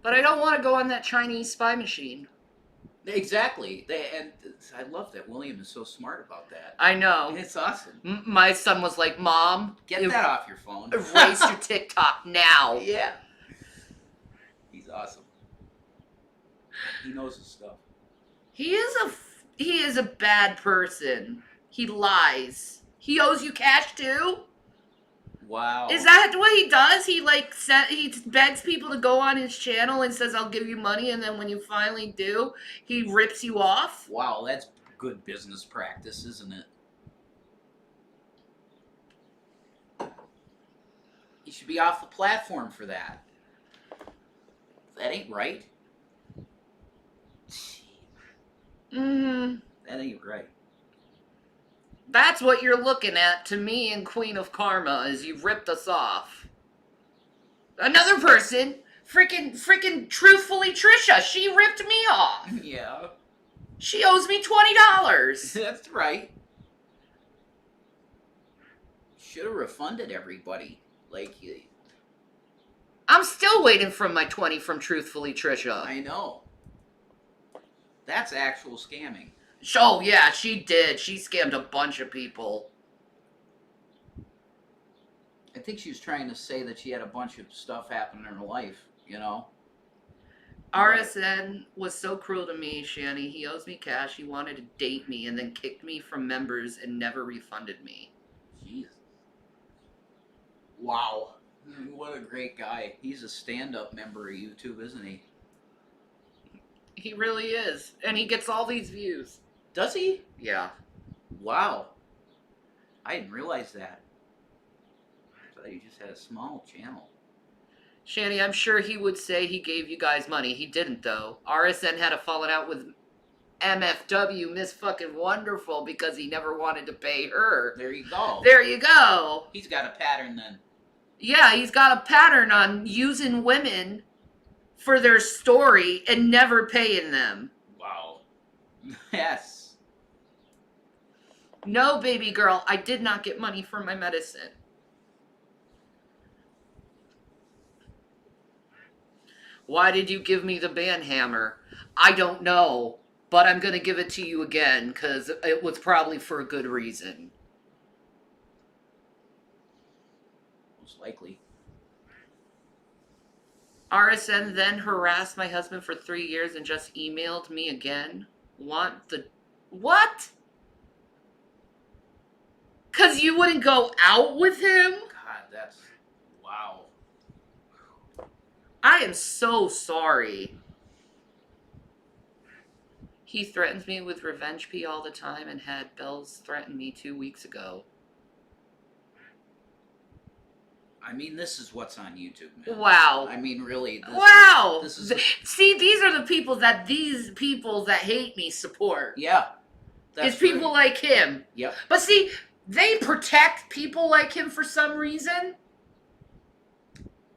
But I don't want to go on that Chinese spy machine. Exactly. I love that William is so smart about that. I know. It's awesome. My son was like, Mom, get that off your phone. Erase your TikTok now. Yeah. He's awesome. He knows his stuff. He is a bad person. He lies. He owes you cash too? Wow. Is that what he does? He he begs people to go on his channel and says, I'll give you money, and then when you finally do, he rips you off? Wow, that's good business practice, isn't it? He should be off the platform for that. That ain't right. Mm-hmm. That ain't right. That's what you're looking at to me and Queen of Karma, is you ripped us off. Another person, freaking truthfully Trisha, she ripped me off. Yeah. She owes me $20. That's right. Should have refunded everybody. I'm still waiting for my 20 from Truthfully Trisha. I know. That's actual scamming. Oh, yeah, she did. She scammed a bunch of people. I think she was trying to say that she had a bunch of stuff happen in her life, you know? RSN was so cruel to me, Shani. He owes me cash. He wanted to date me and then kicked me from members and never refunded me. Jeez. Wow. What a great guy. He's a stand-up member of YouTube, isn't he? He really is. And he gets all these views. Does he? Yeah. Wow. I didn't realize that. I thought he just had a small channel. Shani, I'm sure he would say he gave you guys money. He didn't, though. RSN had a falling out with MFW, Miss Fucking Wonderful, because he never wanted to pay her. There you go. There you go. He's got a pattern then. Yeah, he's got a pattern on using women for their story and never paying them. Wow. Yes. No, baby girl, I did not get money for my medicine. Why did you give me the band hammer? I don't know, but I'm going to give it to you again because it was probably for a good reason. Most likely. RSN then harassed my husband for 3 years and just emailed me again. What? Because you wouldn't go out with him? God, that's... Wow. I am so sorry. He threatens me with revenge pee all the time and had Bells threaten me 2 weeks ago. I mean, this is what's on YouTube, man. Wow. I mean, really. This is See, these are the people that hate me support. Yeah. It's people like him. Yep. But see, they protect people like him for some reason,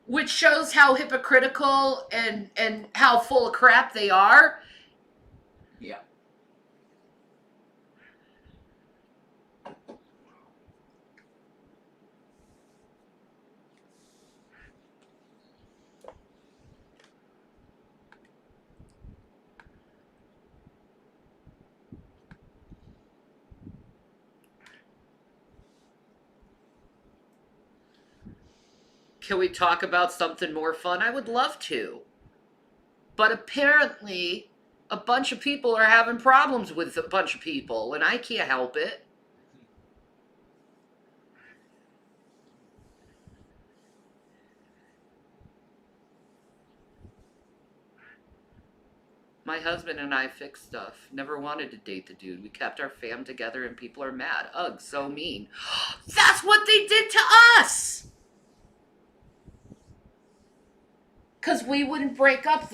which shows how hypocritical and how full of crap they are. Yeah. Can we talk about something more fun? I would love to. But apparently, a bunch of people are having problems with a bunch of people, and I can't help it. My husband and I fixed stuff. Never wanted to date the dude. We kept our fam together and people are mad. Ugh, so mean. That's what they did to us! Because we wouldn't break up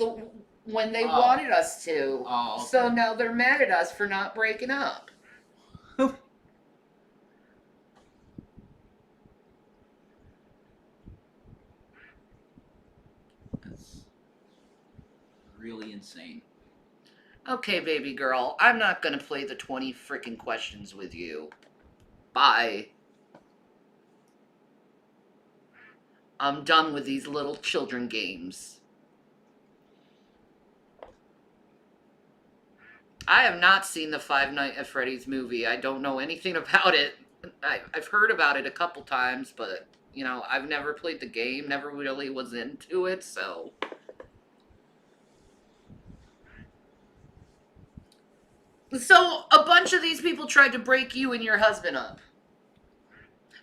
when they wanted us to. Oh, okay. So now they're mad at us for not breaking up. That's really insane. Okay, baby girl, I'm not gonna play the 20 freaking questions with you. Bye. I'm done with these little children games. I have not seen the Five Nights at Freddy's movie. I don't know anything about it. I've heard about it a couple times, but, you know, I've never played the game, never really was into it, so... So, a bunch of these people tried to break you and your husband up.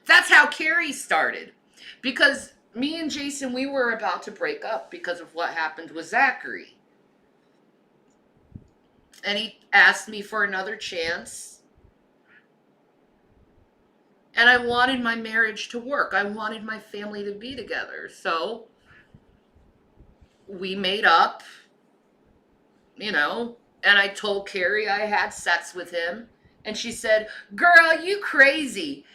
That's how Carrie started. Because me and Jason, we were about to break up because of what happened with Zachary. And he asked me for another chance. And I wanted my marriage to work. I wanted my family to be together. So, we made up, you know, and I told Carrie I had sex with him. And she said, "Girl, you crazy."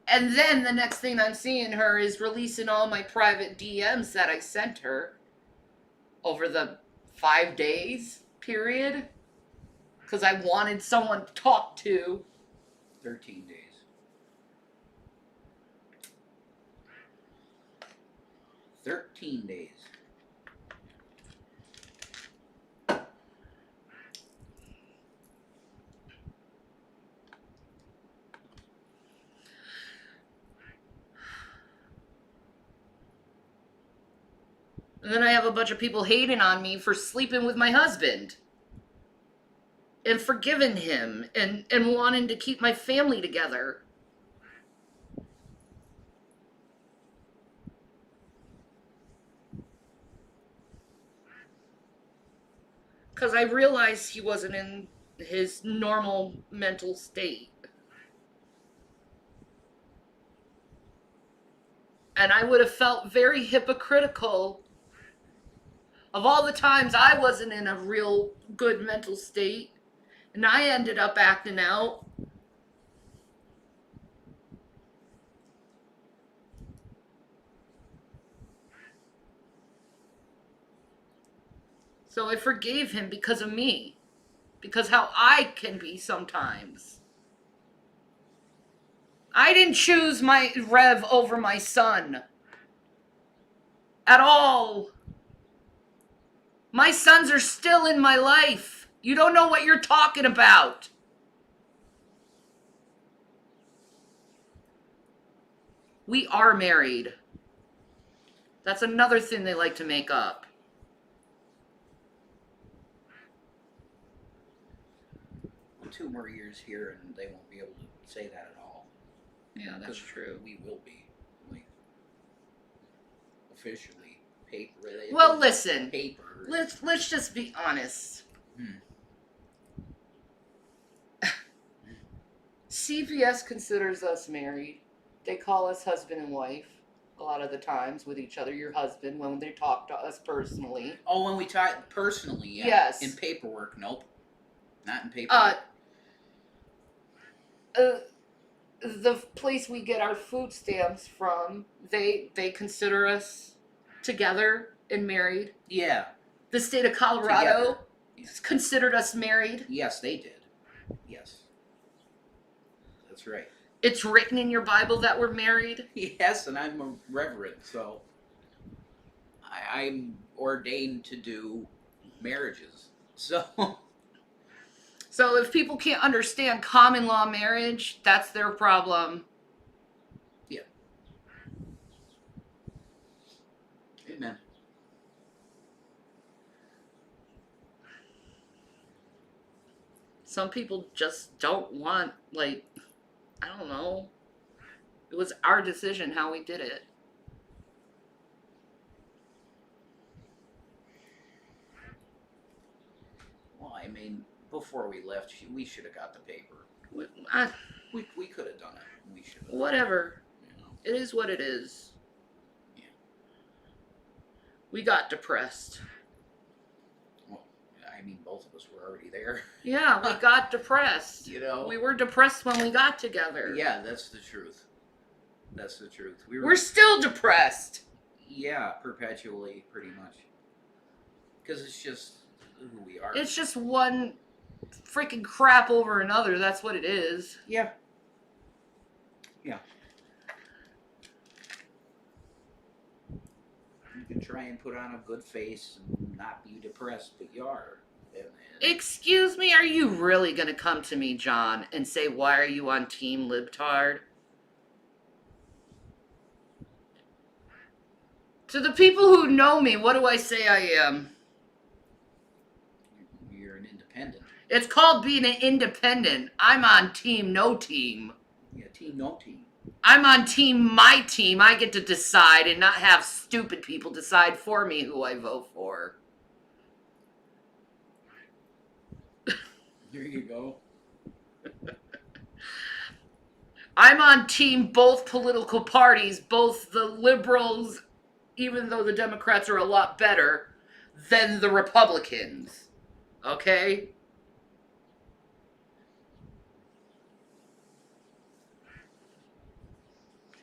And then the next thing I'm seeing her is releasing all my private DMs that I sent her over the 5 days period. Because I wanted someone to talk to. 13 days. 13 days. And then I have a bunch of people hating on me for sleeping with my husband. And forgiving him. And wanting to keep my family together. Because I realized he wasn't in his normal mental state. And I would have felt very hypocritical of all the times I wasn't in a real good mental state. And I ended up acting out. So I forgave him because of me. Because how I can be sometimes. I didn't choose my Rev over my son. At all. My sons are still in my life. You don't know what you're talking about. We are married. That's another thing they like to make up. Well, 2 more years here and they won't be able to say that at all. Yeah, that's true. We will be, like, officially paper. Well, listen. Paper. Let's just be honest. CVS considers us married. They call us husband and wife a lot of the times with each other. Your husband when they talk to us personally. Oh, when we talk personally, yeah. Yes. In paperwork, nope. Not in Uh, paperwork. the place we get our food stamps from, they consider us together and married. Yeah. The state of Colorado considered us married. Yes, they did. Yes. That's right. It's written in your Bible that we're married. Yes, and I'm a reverend, so I'm ordained to do marriages. So So if people can't understand common law marriage, that's their problem. yeah. Amen. Some people just don't want, like, I don't know. It was our decision how we did it. Well, I mean, before we left, we should have got the paper. I, We could have done it. We should have. whatever. You know. It is what it is. Yeah. We got depressed. Well, I mean, both of us were already there. Yeah, we got depressed. You know. We were depressed when we got together. Yeah, that's the truth. That's the truth. We're still depressed. Yeah, perpetually, pretty much. Because it's just who we are. It's just one freaking crap over another. That's what it is. Yeah. Yeah. You can try and put on a good face and not be depressed, but you are. Excuse me, are you really going to come to me, John, and say, why are you on Team Libtard? To the people who know me, what do I say I am? You're an independent. It's called being an independent. I'm on Team No Team. Yeah, team, no team. I'm on Team My Team. I get to decide and not have stupid people decide for me who I vote for. There you go. I'm on team both political parties, both the liberals, even though the Democrats are a lot better, than the Republicans. Okay?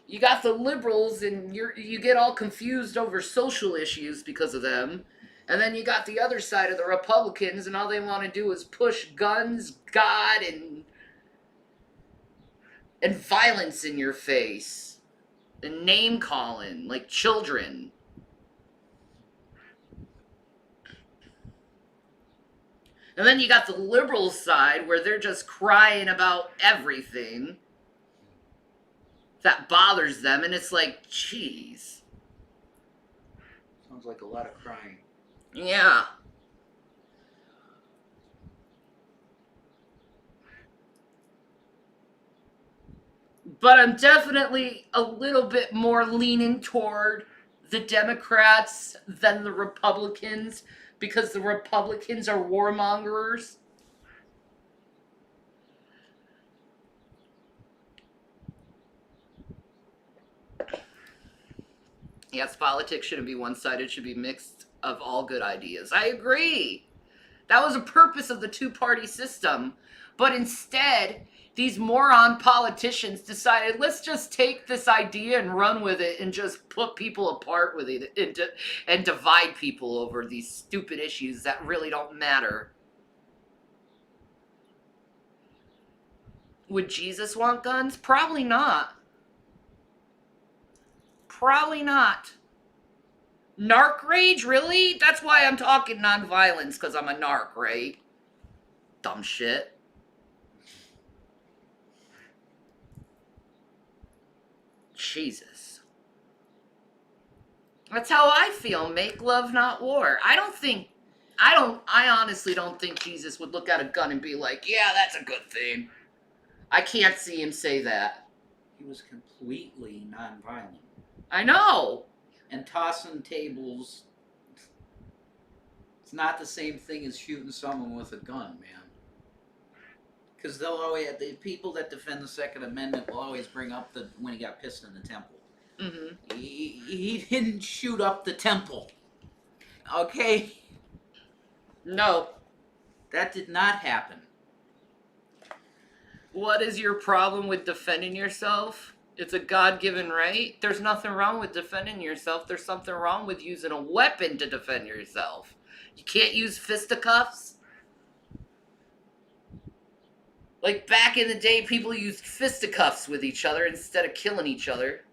You got the liberals and you get all confused over social issues because of them. And then you got the other side of the Republicans, and all they want to do is push guns, God, and violence in your face. And name calling, like children. And then you got the liberal side, where they're just crying about everything that bothers them, and it's like, jeez. Sounds like a lot of crying. Yeah. But I'm definitely a little bit more leaning toward the Democrats than the Republicans, because the Republicans are warmongers. Yes, politics shouldn't be one-sided, it should be mixed of all good ideas. I agree. That was a purpose of the two-party system. But instead, these moron politicians decided, let's just take this idea and run with it and just put people apart with it and divide people over these stupid issues that really don't matter. Would Jesus want guns? Probably not. Probably not. Narc rage? Really? That's why I'm talking nonviolence, because I'm a narc, right? Dumb shit. Jesus. That's how I feel. Make love, not war. I honestly don't think Jesus would look at a gun and be like, yeah, that's a good thing. I can't see him say that. He was completely nonviolent. I know. And tossing tables, it's not the same thing as shooting someone with a gun, man. Because they'll always, the people that defend the Second Amendment will always bring up the when he got pissed in the temple. Mm-hmm. He didn't shoot up the temple. Okay? No. That did not happen. What is your problem with defending yourself? It's a God-given right. There's nothing wrong with defending yourself. There's something wrong with using a weapon to defend yourself. You can't use fisticuffs. Like back in the day, people used fisticuffs with each other instead of killing each other.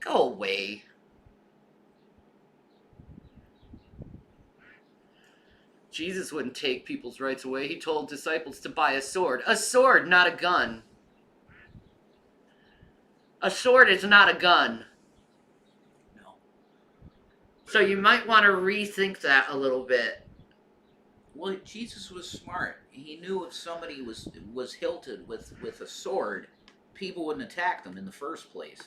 Go away. Jesus wouldn't take people's rights away. He told disciples to buy a sword. A sword, not a gun. A sword is not a gun. No. So you might want to rethink that a little bit. Well, Jesus was smart. He knew if somebody was hilted with a sword, people wouldn't attack them in the first place.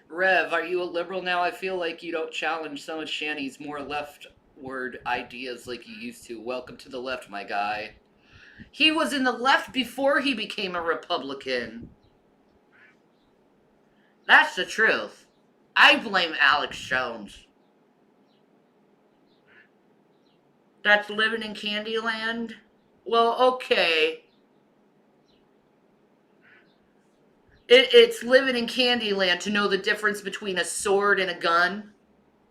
Rev, are you a liberal now? I feel like you don't challenge some of Shanny's more leftward ideas like you used to. Welcome to the left, my guy. He was in the left before he became a Republican. That's the truth. I blame Alex Jones. That's living in Candyland? Well, okay. It's living in Candyland to know the difference between a sword and a gun?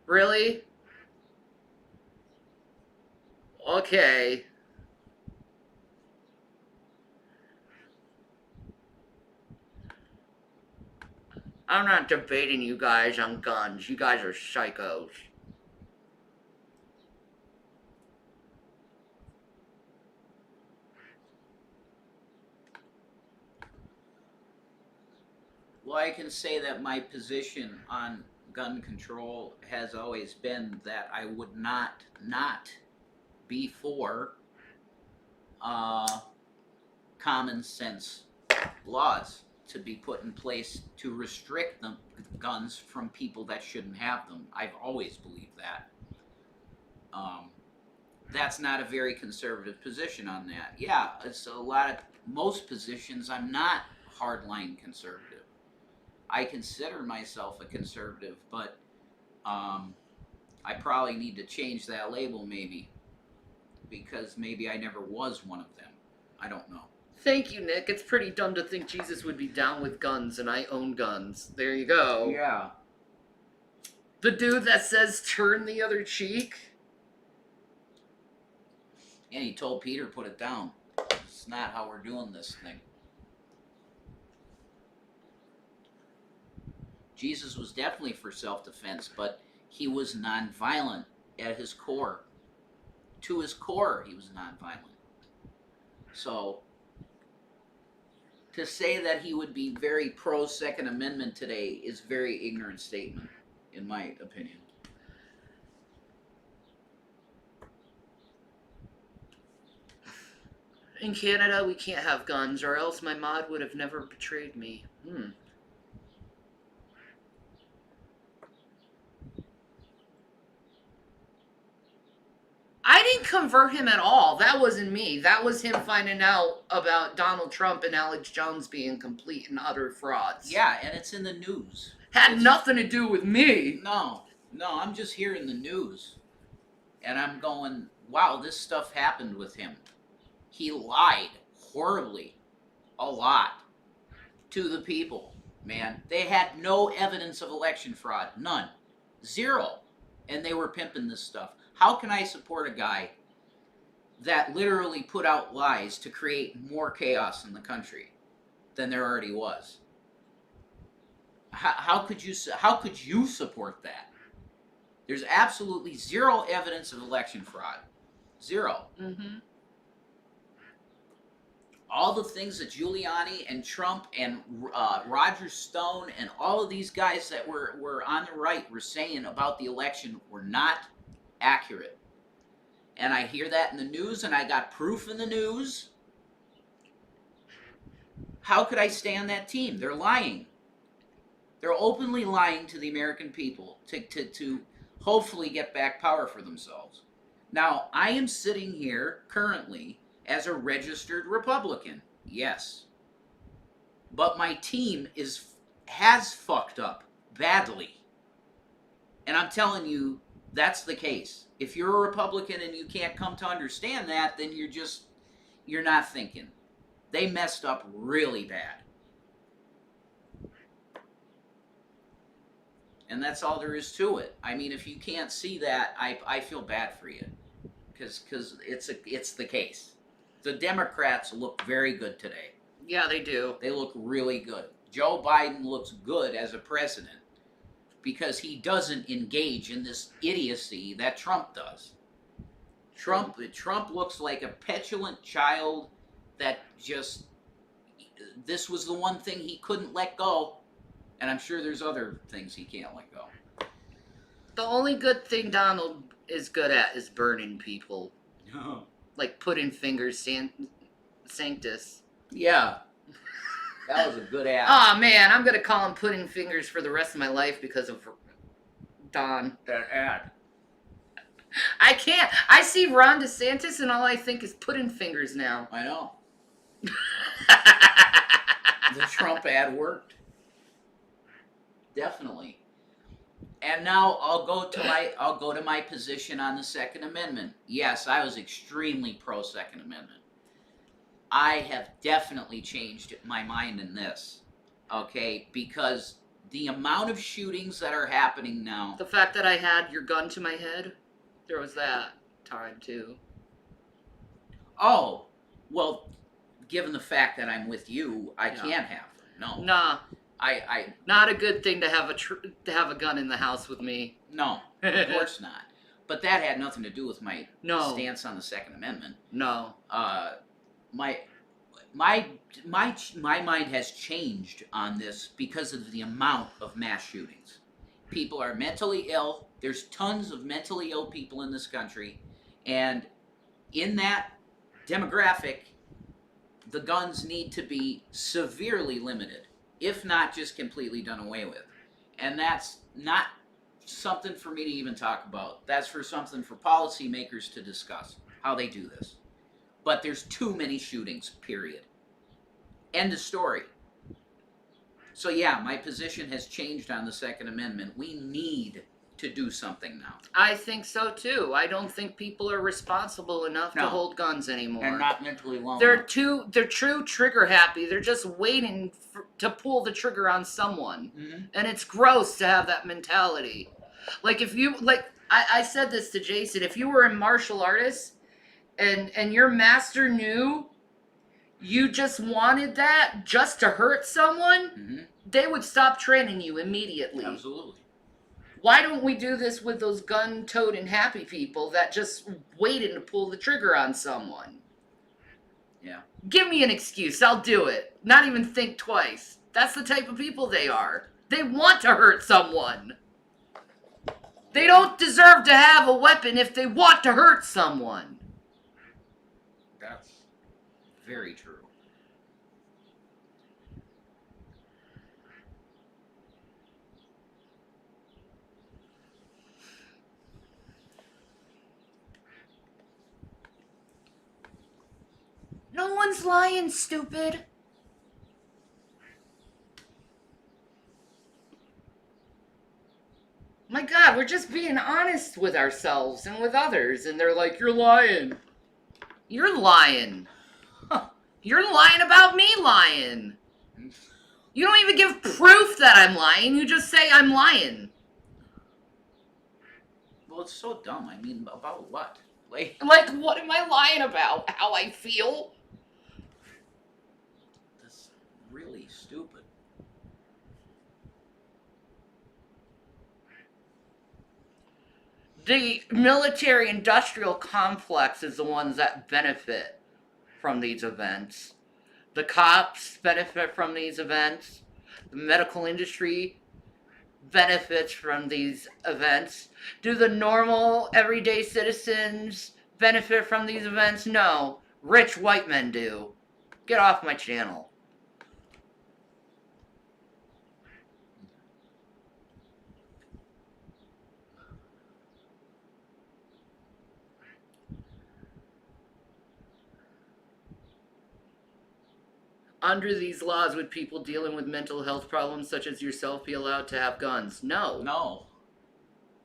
Really? Okay. I'm not debating you guys on guns. You guys are psychos. Well, I can say that my position on gun control has always been that I would not be for common sense laws to be put in place to restrict the guns from people that shouldn't have them. I've always believed that. That's not a very conservative position on that. Yeah, it's most positions I'm not hardline conservative. I consider myself a conservative, but I probably need to change that label maybe, because maybe I never was one of them. I don't know. Thank you, Nick. It's pretty dumb to think Jesus would be down with guns, and I own guns. There you go. Yeah. The dude that says turn the other cheek. And he told Peter, put it down. It's not how we're doing this thing. Jesus was definitely for self-defense, but he was nonviolent at his core. To his core, he was nonviolent. So, to say that he would be very pro-Second Amendment today is a very ignorant statement, in my opinion. In Canada, we can't have guns, or else my mod would have never betrayed me. I didn't convert him at all. That wasn't me. That was him finding out about Donald Trump and Alex Jones being complete and utter frauds. Yeah, and it's in the news. Had nothing to do with me. No, I'm just hearing the news. And I'm going, wow, this stuff happened with him. He lied horribly, a lot, to the people, man. They had no evidence of election fraud. None. Zero. And they were pimping this stuff. How can I support a guy that literally put out lies to create more chaos in the country than there already was? How could you support that? There's absolutely zero evidence of election fraud. Zero. Mm-hmm. All the things that Giuliani and Trump and Roger Stone and all of these guys that were on the right were saying about the election were not accurate. and I hear that in the news, and I got proof in the news, how could I stay on that team? They're lying. They're openly lying to the American people to hopefully get back power for themselves. Now, I am sitting here currently as a registered Republican, yes. But my team has fucked up badly. And I'm telling you, that's the case. If you're a Republican and you can't come to understand that, then you're not thinking. They messed up really bad. And that's all there is to it. I mean, if you can't see that, I feel bad for you. Because it's the case. The Democrats look very good today. Yeah, they do. They look really good. Joe Biden looks good as a president because he doesn't engage in this idiocy that Trump does. Trump looks like a petulant child that just, this was the one thing he couldn't let go. And I'm sure there's other things he can't let go. The only good thing Donald is good at is burning people. Like putting fingers sanctus. Yeah. That was a good ad. Oh man, I'm gonna call him Pudding Fingers for the rest of my life because of Don. That ad. I can't. I see Ron DeSantis and all I think is Pudding Fingers now. I know. The Trump ad worked. Definitely. And now I'll go to my position on the Second Amendment. Yes, I was extremely pro Second Amendment. I have definitely changed my mind in this. Okay, because the amount of shootings that are happening now. The fact that I had your gun to my head, there was that time too. Oh, well, given the fact that I'm with you, I can't have them. No. Nah. I not a good thing to have a gun in the house with me. No, of course not. But that had nothing to do with my stance on the Second Amendment. No. My mind has changed on this because of the amount of mass shootings. People are mentally ill. There's tons of mentally ill people in this country, and in that demographic, the guns need to be severely limited, if not just completely done away with. And that's not something for me to even talk about. That's something for policymakers to discuss, how they do this. But there's too many shootings, period. End of story. So yeah, my position has changed on the Second Amendment. We need to do something now. I think so too. I don't think people are responsible enough to hold guns anymore. And not mentally well. They're true trigger happy. They're just waiting to pull the trigger on someone. Mm-hmm. And it's gross to have that mentality. Like if you, I said this to Jason, if you were a martial artist and your master knew you just wanted that just to hurt someone, mm-hmm. they would stop training you immediately. Absolutely. Why don't we do this with those gun-toting happy people that just waited to pull the trigger on someone? Yeah. Give me an excuse. I'll do it. Not even think twice. That's the type of people they are. They want to hurt someone. They don't deserve to have a weapon if they want to hurt someone. That's very true. No one's lying, stupid. My God, we're just being honest with ourselves and with others, and they're like, you're lying. You're lying. Huh. You're lying about me lying. You don't even give proof that I'm lying. You just say I'm lying. Well, it's so dumb. I mean, about what? Like what am I lying about? How I feel? That's really stupid. The military-industrial complex is the ones that benefit from these events. The cops benefit from these events. The medical industry benefits from these events. Do the normal, everyday citizens benefit from these events? No. Rich white men do. Get off my channel. Under these laws, would people dealing with mental health problems such as yourself be allowed to have guns? No. No.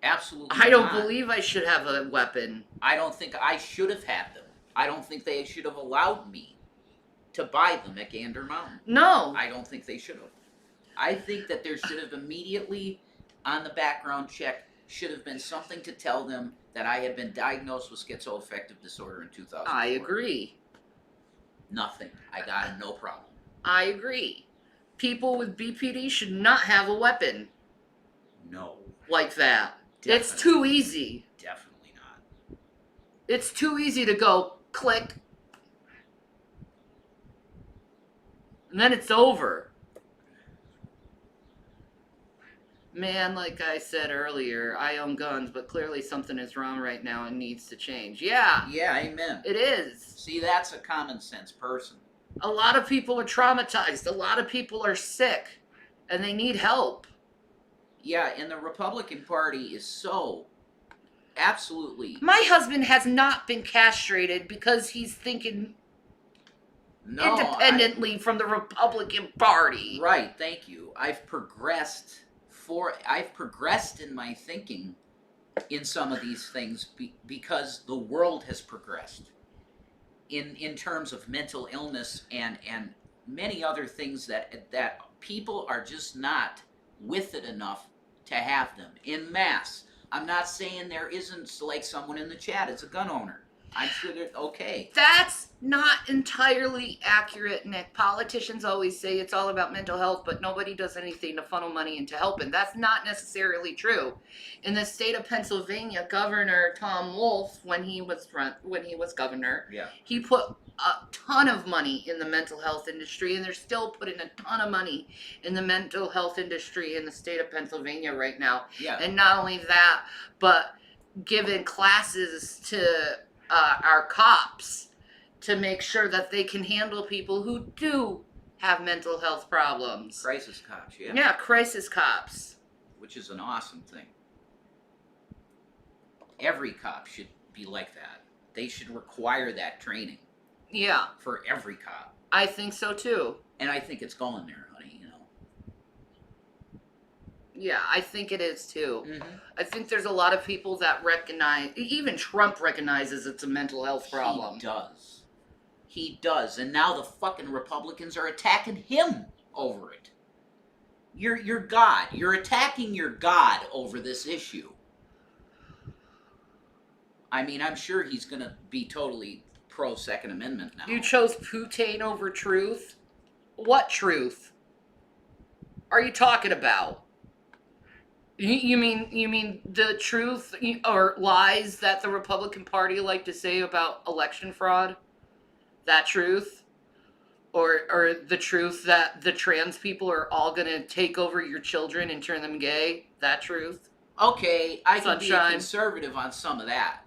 Absolutely I don't not. believe I should have a weapon. I don't think I should have had them. I don't think they should have allowed me to buy them at Gander Mountain. No. I don't think they should have. I think that there should have immediately, on the background check, should have been something to tell them that I had been diagnosed with schizoaffective disorder in 2004. I agree. Nothing. I got it, no problem. I agree. People with BPD should not have a weapon No. like that. Definitely. It's too easy. Definitely not. It's too easy to go click. And then it's over. Man, like I said earlier, I own guns, but clearly something is wrong right now and needs to change. Yeah, Yeah, amen. it is. See, that's a common sense person. A lot of people are traumatized. A lot of people are sick. And they need help. Yeah, and the Republican Party is so absolutely My husband has not been castrated because he's thinking no independently from the Republican Party. Right, thank you. I've progressed in my thinking in some of these things because the world has progressed in terms of mental illness and many other things that people are just not with it enough to have them in mass. I'm not saying there isn't, like someone in the chat is a gun owner. I'm sure they're okay. That's not entirely accurate, Nick. Politicians always say it's all about mental health, but nobody does anything to funnel money into helping. That's not necessarily true. In the state of Pennsylvania, Governor Tom Wolf, when he was governor, Yeah. he put a ton of money in the mental health industry, and they're still putting a ton of money in the mental health industry in the state of Pennsylvania right now. Yeah. And not only that, but giving classes to our cops to make sure that they can handle people who do have mental health problems. Crisis cops, yeah. Yeah, crisis cops. Which is an awesome thing. Every cop should be like that. They should require that training Yeah, for every cop. I think so too. And I think it's going there, honey, Yeah, I think it is too. Mm-hmm. I think there's a lot of people that recognize, even Trump recognizes it's a mental health problem. He does. He does. And now the fucking Republicans are attacking him over it. You're God. You're attacking your God over this issue. I mean, I'm sure he's going to be totally pro Second Amendment now. You chose Putin over truth? What truth are you talking about? You mean the truth or lies that the Republican Party like to say about election fraud? That truth? Or the truth that the trans people are all going to take over your children and turn them gay? That truth? Okay, I can be a Sunshine. conservative on some of that.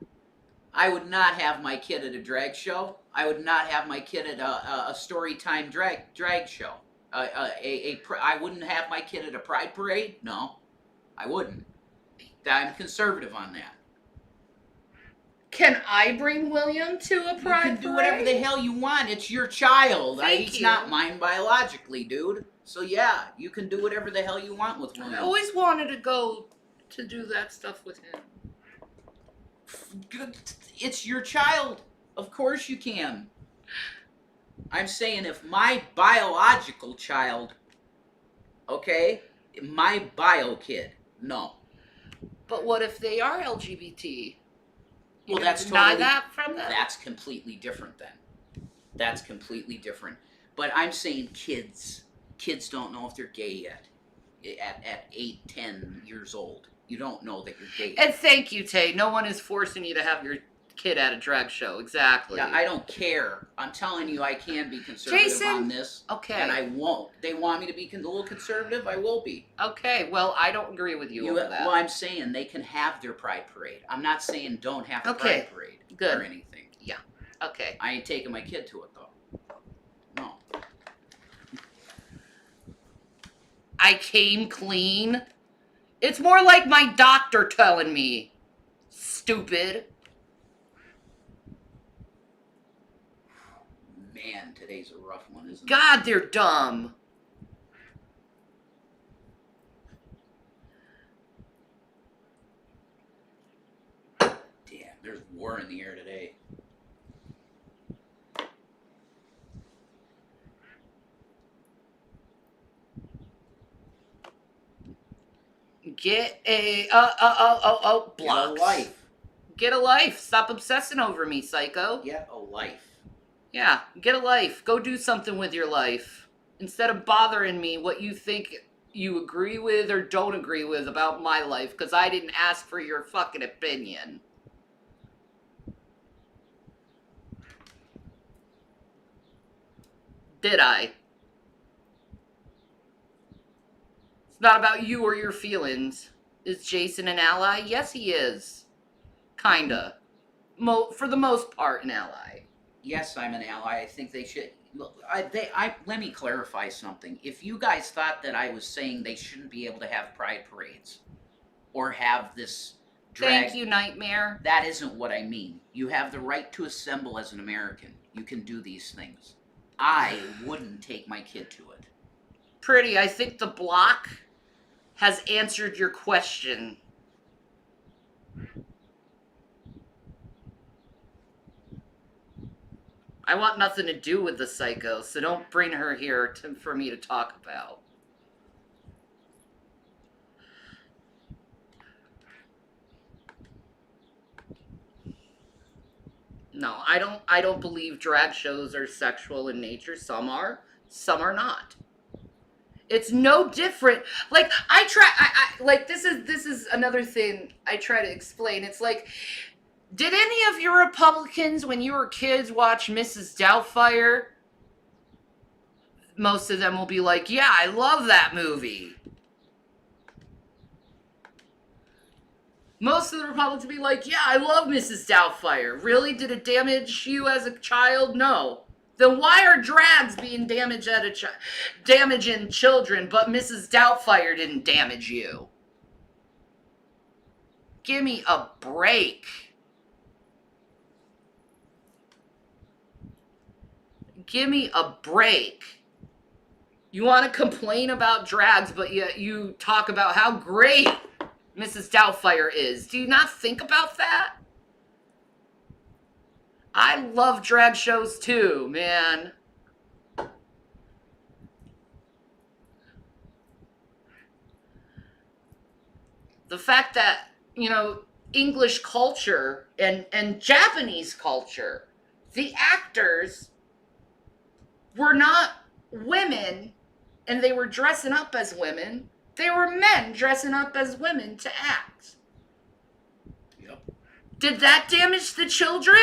I would not have my kid at a drag show. I would not have my kid at a story time drag show. I wouldn't have my kid at a pride parade. No, I wouldn't. I'm conservative on that. Can I bring William to a pride You can do whatever the hell you want. It's your child. Thank He's you. not mine biologically, dude. So yeah, you can do whatever the hell you want with I William. always wanted to go to do that stuff with him. It's your child. Of course you can. I'm saying if my biological child, okay, my bio kid, no. But what if they are LGBT? You Well, gonna that's deny totally, that from them? That's completely different then. That's completely different. But I'm saying kids. Kids don't know if they're gay yet. At 8, 10 years old. You don't know that you're gay. And thank you, Tay. No one is forcing you to have your kid at a drag show. Exactly. Yeah, I don't care. I'm telling you, I can be conservative Jason, on this. okay. And I won't. They want me to be a little conservative, I will be. Okay, well, I don't agree with you over that. Well, I'm saying they can have their pride parade. I'm not saying don't have the Okay, pride parade good. or anything. Yeah, okay. I ain't taking my kid to it, though. No. I came clean. It's more like my doctor telling me. Stupid. Man, today's a rough one, isn't it? God, they're dumb. Damn, there's war in the air today. Get a blocks. Get a life. Get a life. Stop obsessing over me, psycho. Get a life. Yeah, get a life. Go do something with your life. Instead of bothering me what you think you agree with or don't agree with about my life, because I didn't ask for your fucking opinion. Did I? It's not about you or your feelings. Is Jason an ally? Yes, he is. Kinda. For the most part, an ally. Yes, I'm an ally. I think they should. Look, let me clarify something. If you guys thought that I was saying they shouldn't be able to have pride parades or have this drag, Thank you, Nightmare. that isn't what I mean. You have the right to assemble as an American. You can do these things. I wouldn't take my kid to it. Pretty, I think the block has answered your question. I want nothing to do with the psycho, so don't bring her here for me to talk about. No, I don't believe drag shows are sexual in nature. Some are not. It's no different. Like like this is another thing I try to explain. It's like, did any of your Republicans when you were kids watch Mrs. Doubtfire? Most of them will be like, "Yeah, I love that movie." Most of the Republicans will be like, "Yeah, I love Mrs. Doubtfire." Really? Did it damage you as a child? No. Then why are drags being damaging children, but Mrs. Doubtfire didn't damage you? Give me a break. Give me a break. You want to complain about drags, but yet you talk about how great Mrs. Doubtfire is. Do you not think about that? I love drag shows too, man. The fact that, English culture and Japanese culture, the actors were not women and they were dressing up as women. They were men dressing up as women to act. Yep. Did that damage the children?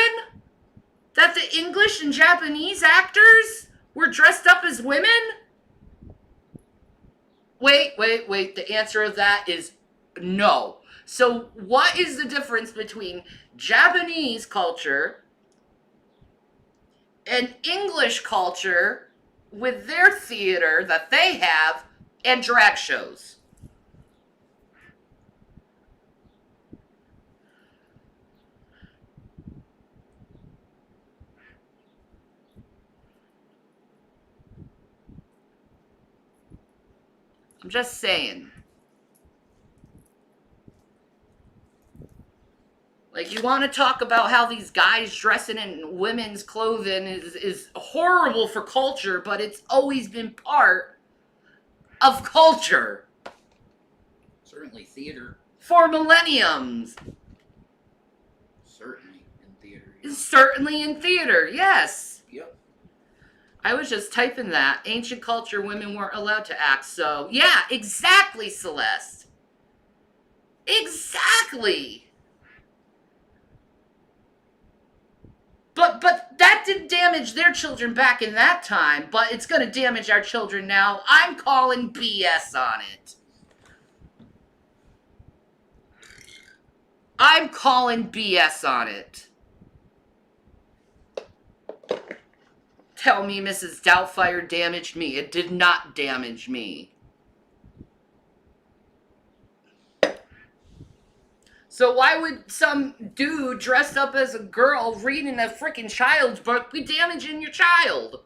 That the English and Japanese actors were dressed up as women? Wait. The answer of that is no. So what is the difference between Japanese culture and English culture with their theater that they have and drag shows? I'm just saying. Like, you want to talk about how these guys dressing in women's clothing is horrible for culture, but it's always been part of culture. Certainly theater. For millenniums. Certainly in theater. Yeah. Certainly in theater, yes. Yep. I was just typing that. Ancient culture, women weren't allowed to act, so... Yeah, exactly, Celeste. Exactly. But that didn't damage their children back in that time, but it's going to damage our children now. I'm calling BS on it. I'm calling BS on it. Tell me Mrs. Doubtfire damaged me. It did not damage me. So why would some dude dressed up as a girl reading a freaking child's book be damaging your child?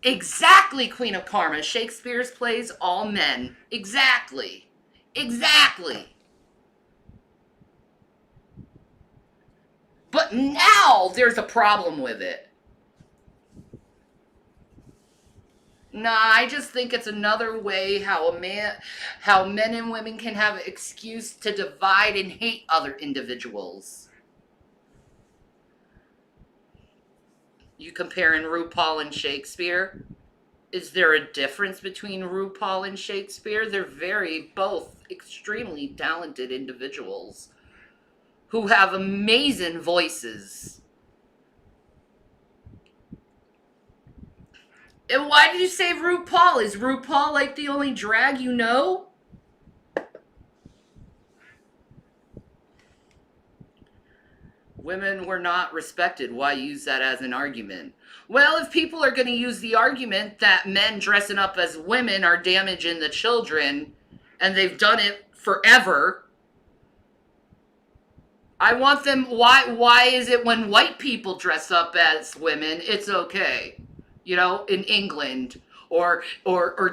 Exactly, Queen of Karma. Shakespeare's plays all men. Exactly. Exactly. But now there's a problem with it. Nah, I just think it's another way how men and women can have an excuse to divide and hate other individuals. You comparing RuPaul and Shakespeare? Is there a difference between RuPaul and Shakespeare? They're both extremely talented individuals who have amazing voices. And why did you say RuPaul? Is RuPaul like the only drag you know? Women were not respected. Why use that as an argument? Well, if people are going to use the argument that men dressing up as women are damaging the children, and they've done it forever, I want them. Why is it when white people dress up as women, it's okay? You know, in England, or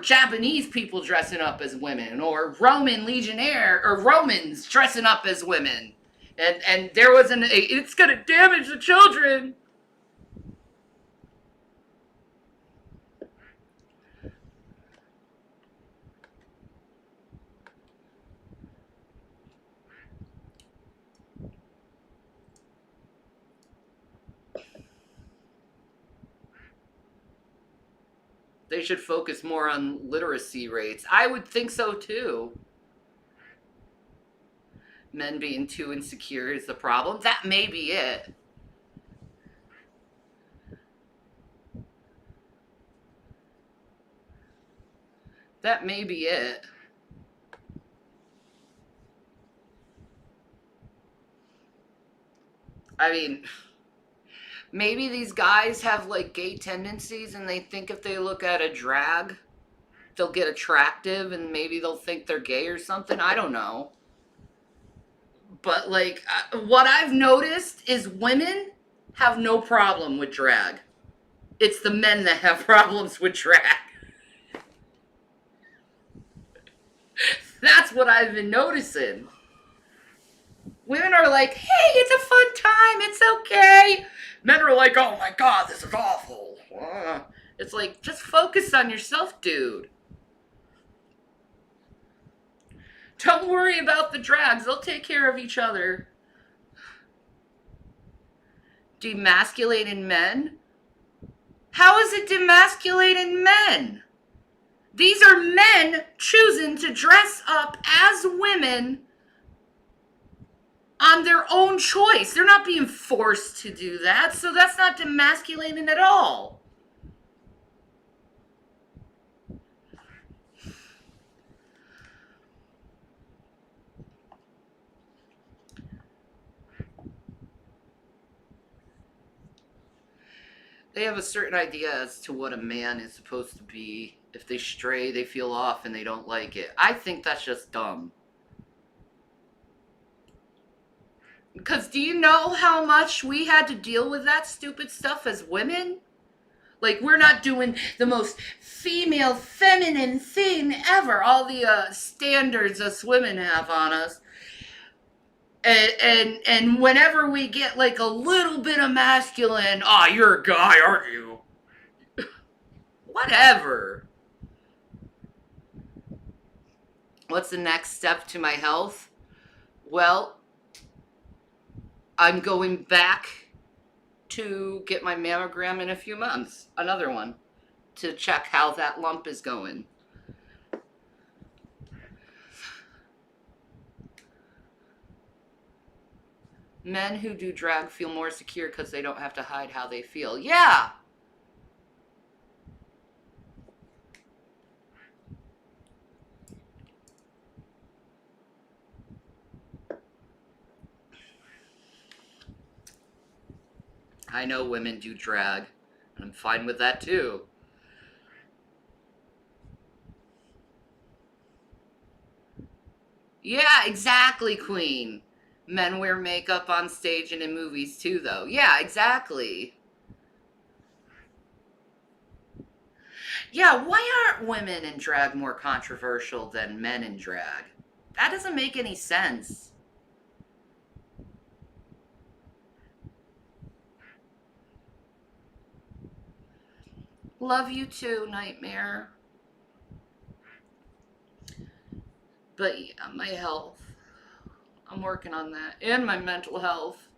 Japanese people dressing up as women, or Roman legionnaire or Romans dressing up as women. And there was it's going to damage the children. They should focus more on literacy rates. I would think so too. Men being too insecure is the problem. That may be it. That may be it. I mean, maybe these guys have like gay tendencies and they think if they look at a drag, they'll get attractive and maybe they'll think they're gay or something. I don't know. But like, what I've noticed is women have no problem with drag. It's the men that have problems with drag. That's what I've been noticing. Women are like, hey, it's a fun time, it's okay. Men are like, oh my god, this is awful. It's like, just focus on yourself, dude. Don't worry about the drags, they'll take care of each other. Demasculating men? How is it demasculating men? These are men choosing to dress up as women on their own choice. They're not being forced to do that, so that's not demasculating at all. They have a certain idea as to what a man is supposed to be. If they stray, they feel off and they don't like it. I think that's just dumb. Because do you know how much we had to deal with that stupid stuff as women? Like, we're not doing the most female, feminine thing ever. All the standards us women have on us. And whenever we get like a little bit of masculine, oh, you're a guy, aren't you? Whatever. What's the next step to my health? Well, I'm going back to get my mammogram in a few months. Another one. To check how that lump is going. Men who do drag feel more secure because they don't have to hide how they feel. Yeah. I know women do drag. I'm fine with that too. Yeah, exactly, Queen. Men wear makeup on stage and in movies too, though. Yeah, exactly. Yeah, why aren't women in drag more controversial than men in drag? That doesn't make any sense. Love you too, Nightmare. But yeah, my health. I'm working on that. And my mental health.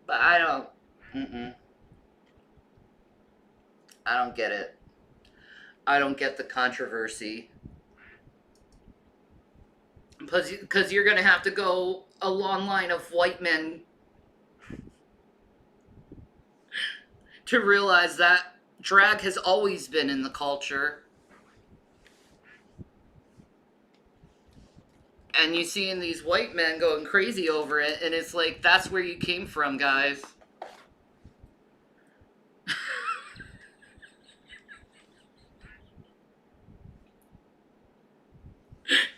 But I don't. Mm-mm. I don't get it. I don't get the controversy. Because you're going to have to go a long line of white men to realize that drag has always been in the culture. And you seeing these white men going crazy over it, and it's like, that's where you came from, guys.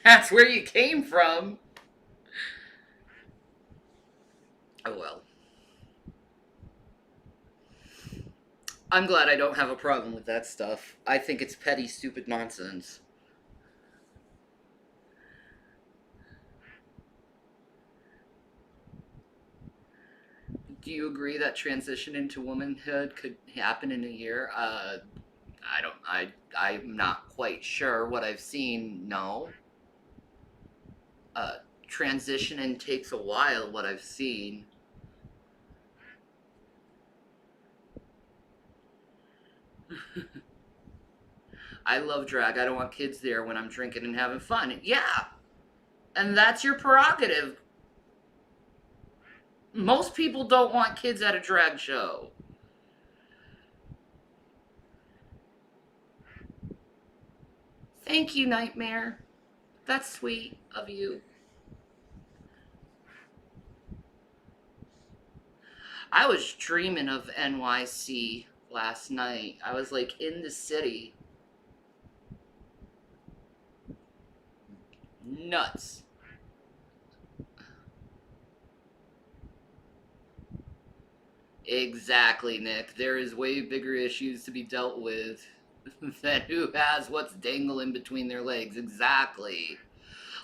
That's where you came from. Oh well. I'm glad I don't have a problem with that stuff. I think it's petty, stupid nonsense. Do you agree that transition into womanhood could happen in a year? I don't. I'm not quite sure. What I've seen, no. Transitioning takes a while. What I've seen. I love drag. I don't want kids there when I'm drinking and having fun. Yeah, and that's your prerogative. Most people don't want kids at a drag show. Thank you, Nightmare. That's sweet of you. I was dreaming of NYC last night. I was like in the city. Nuts. Exactly, Nick. There is way bigger issues to be dealt with than who has what's dangling between their legs. Exactly.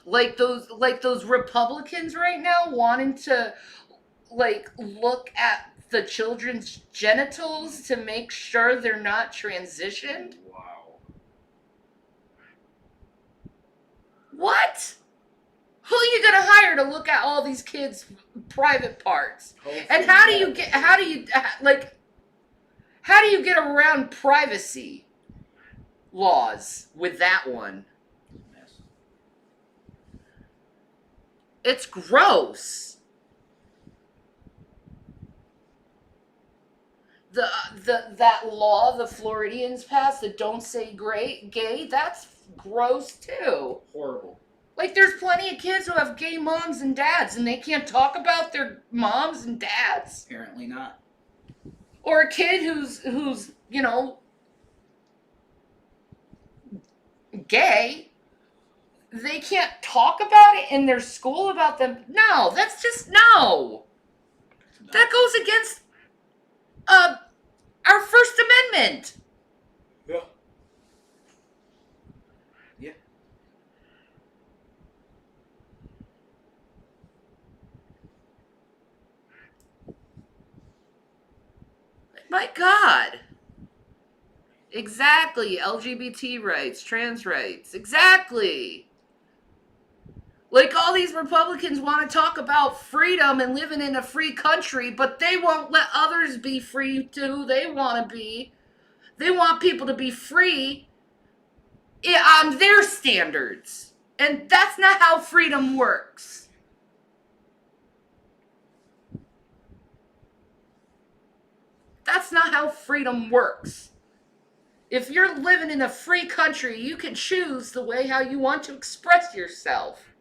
Like those Republicans right now wanting to like look at the children's genitals to make sure they're not transitioned. Wow. What? Who are you gonna hire to look at all these kids' private parts? And how do you get how do you get around privacy laws with that one? Mess. It's gross. That law the Floridians passed that don't say gay, that's gross too. Horrible. Like there's plenty of kids who have gay moms and dads and they can't talk about their moms and dads. Apparently not. Or a kid who's gay, they can't talk about it in their school about them. No, that's just no. That goes against our First Amendment. Yeah. Yeah. My God. Exactly. LGBT rights, trans rights. Exactly. Like all these Republicans want to talk about freedom and living in a free country, but they won't let others be free to who they want to be. They want people to be free on their standards. And that's not how freedom works. That's not how freedom works. If you're living in a free country, you can choose the way how you want to express yourself.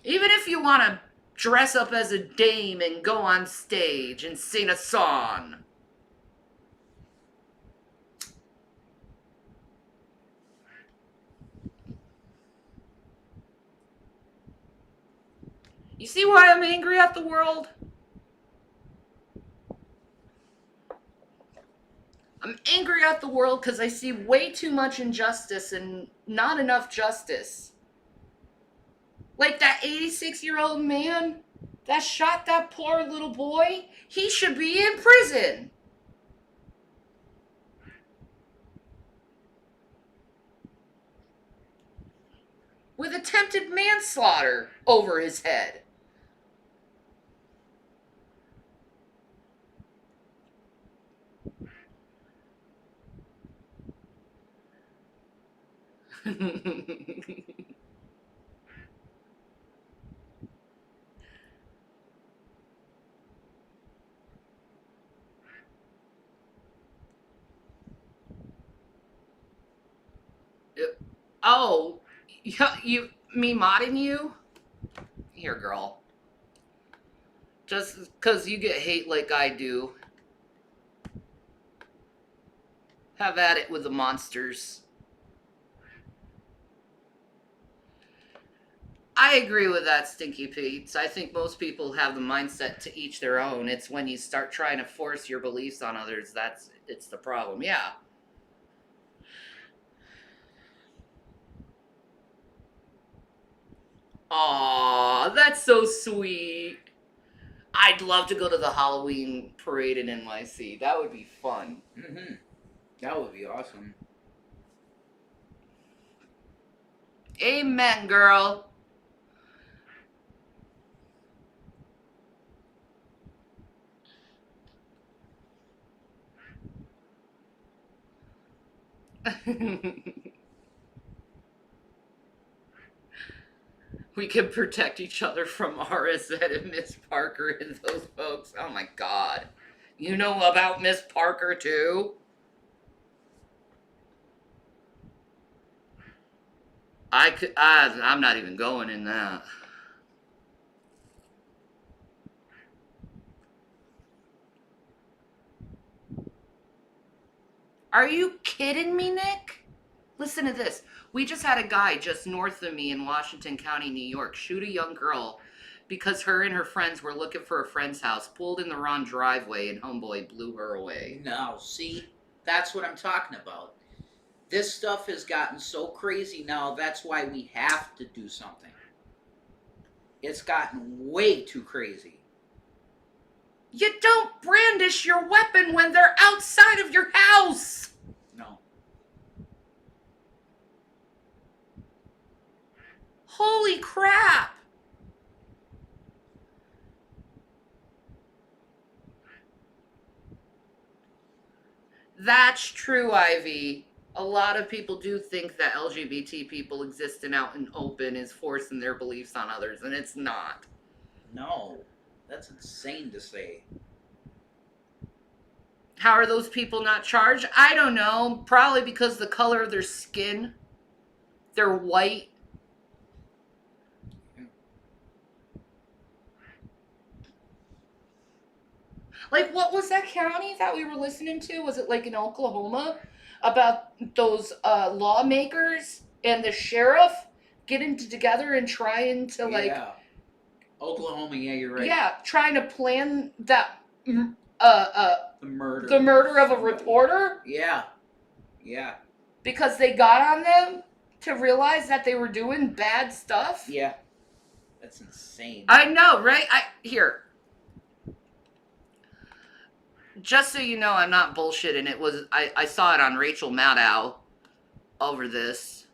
Even if you want to dress up as a dame and go on stage and sing a song. You see why I'm angry at the world? I'm angry at the world because I see way too much injustice and not enough justice. Like that 86-year-old man that shot that poor little boy, he should be in prison. With attempted manslaughter over his head. Oh, you me modding you? Here, girl. Just because you get hate like I do. Have at it with the monsters. I agree with that, Stinky Pete's. I think most people have the mindset to each their own. It's when you start trying to force your beliefs on others it's the problem. Yeah. Aw, that's so sweet. I'd love to go to the Halloween parade in NYC. That would be fun. Mm-hmm. That would be awesome. Amen, girl. We can protect each other from RSZ and Miss Parker and those folks. Oh my god. You know about Miss Parker too? I'm not even going in that. Are you kidding me, Nick? Listen to this. We just had a guy just north of me in Washington County, New York, shoot a young girl because her and her friends were looking for a friend's house, pulled in the wrong driveway, and homeboy blew her away. Now, see, that's what I'm talking about. This stuff has gotten so crazy now, that's why we have to do something. It's gotten way too crazy. You don't brandish your weapon when they're outside of your house! No. Holy crap! That's true, Ivy. A lot of people do think that LGBT people existing out in open is forcing their beliefs on others, and it's not. No. That's insane to say. How are those people not charged? I don't know. Probably because the color of their skin. They're white. Like, what was that county that we were listening to? Was it like in Oklahoma? About those lawmakers and the sheriff getting together and trying to, like... Yeah. Oklahoma, yeah, you're right. Yeah, trying to plan that... The murder. The murder of a reporter? Yeah. Yeah. Because they got on them to realize that they were doing bad stuff? Yeah. That's insane. I know, right? Here. Just so you know, I'm not bullshitting. It was I saw it on Rachel Maddow over this.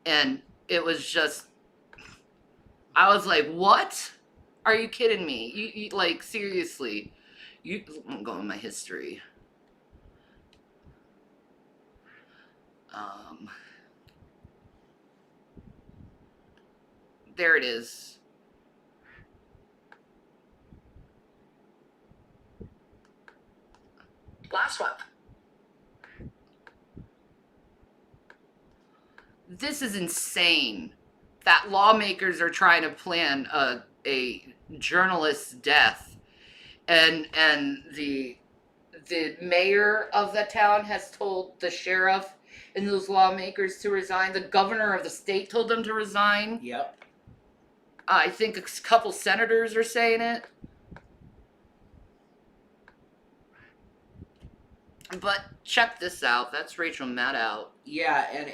And it was just... I was like, what? Are you kidding me? You like, seriously. I'm going my history. Um, there it is. Last one. This is insane that lawmakers are trying to plan a journalist's death, and the mayor of the town has told the sheriff and those lawmakers to resign. The governor of the state told them to resign. Yep. I think a couple senators are saying it. But check this out. That's Rachel Maddow. Yeah, and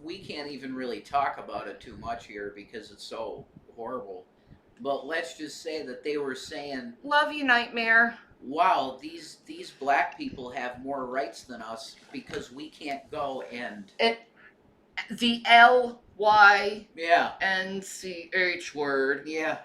we can't even really talk about it too much here because it's so horrible. But let's just say that they were saying, Love you, Nightmare. wow, these black people have more rights than us because we can't go and The LYNCH yeah, word. yeah,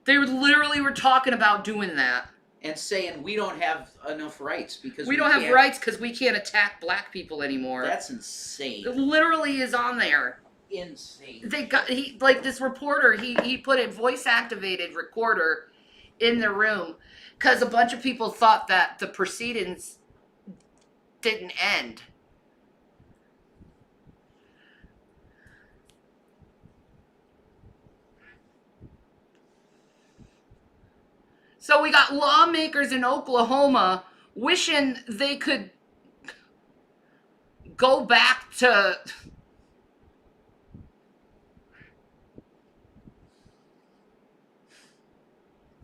They literally were talking about doing that. and saying we don't have enough rights because We don't have can't- rights because we can't attack black people anymore. That's insane. It literally is on there. Insane. This reporter, he put a voice activated recorder in the room because a bunch of people thought that the proceedings didn't end. So we got lawmakers in Oklahoma wishing they could go back to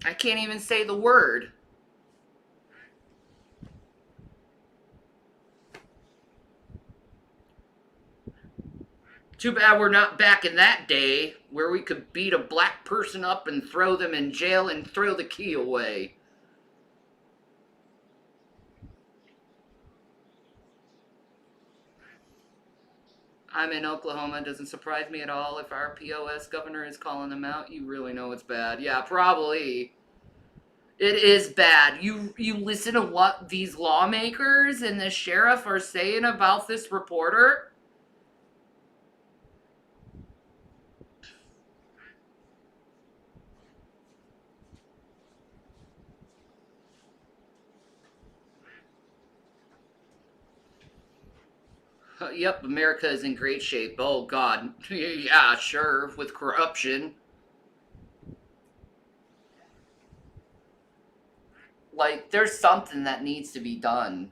I can't even say the word. Too bad we're not back in that day where we could beat a black person up and throw them in jail and throw the key away. I'm in Oklahoma. It doesn't surprise me at all if our POS governor is calling them out. You really know it's bad. Yeah, probably. It is bad. You listen to what these lawmakers and the sheriff are saying about this reporter? Yep, America is in great shape. Oh, God. Yeah, sure, with corruption. Like, there's something that needs to be done.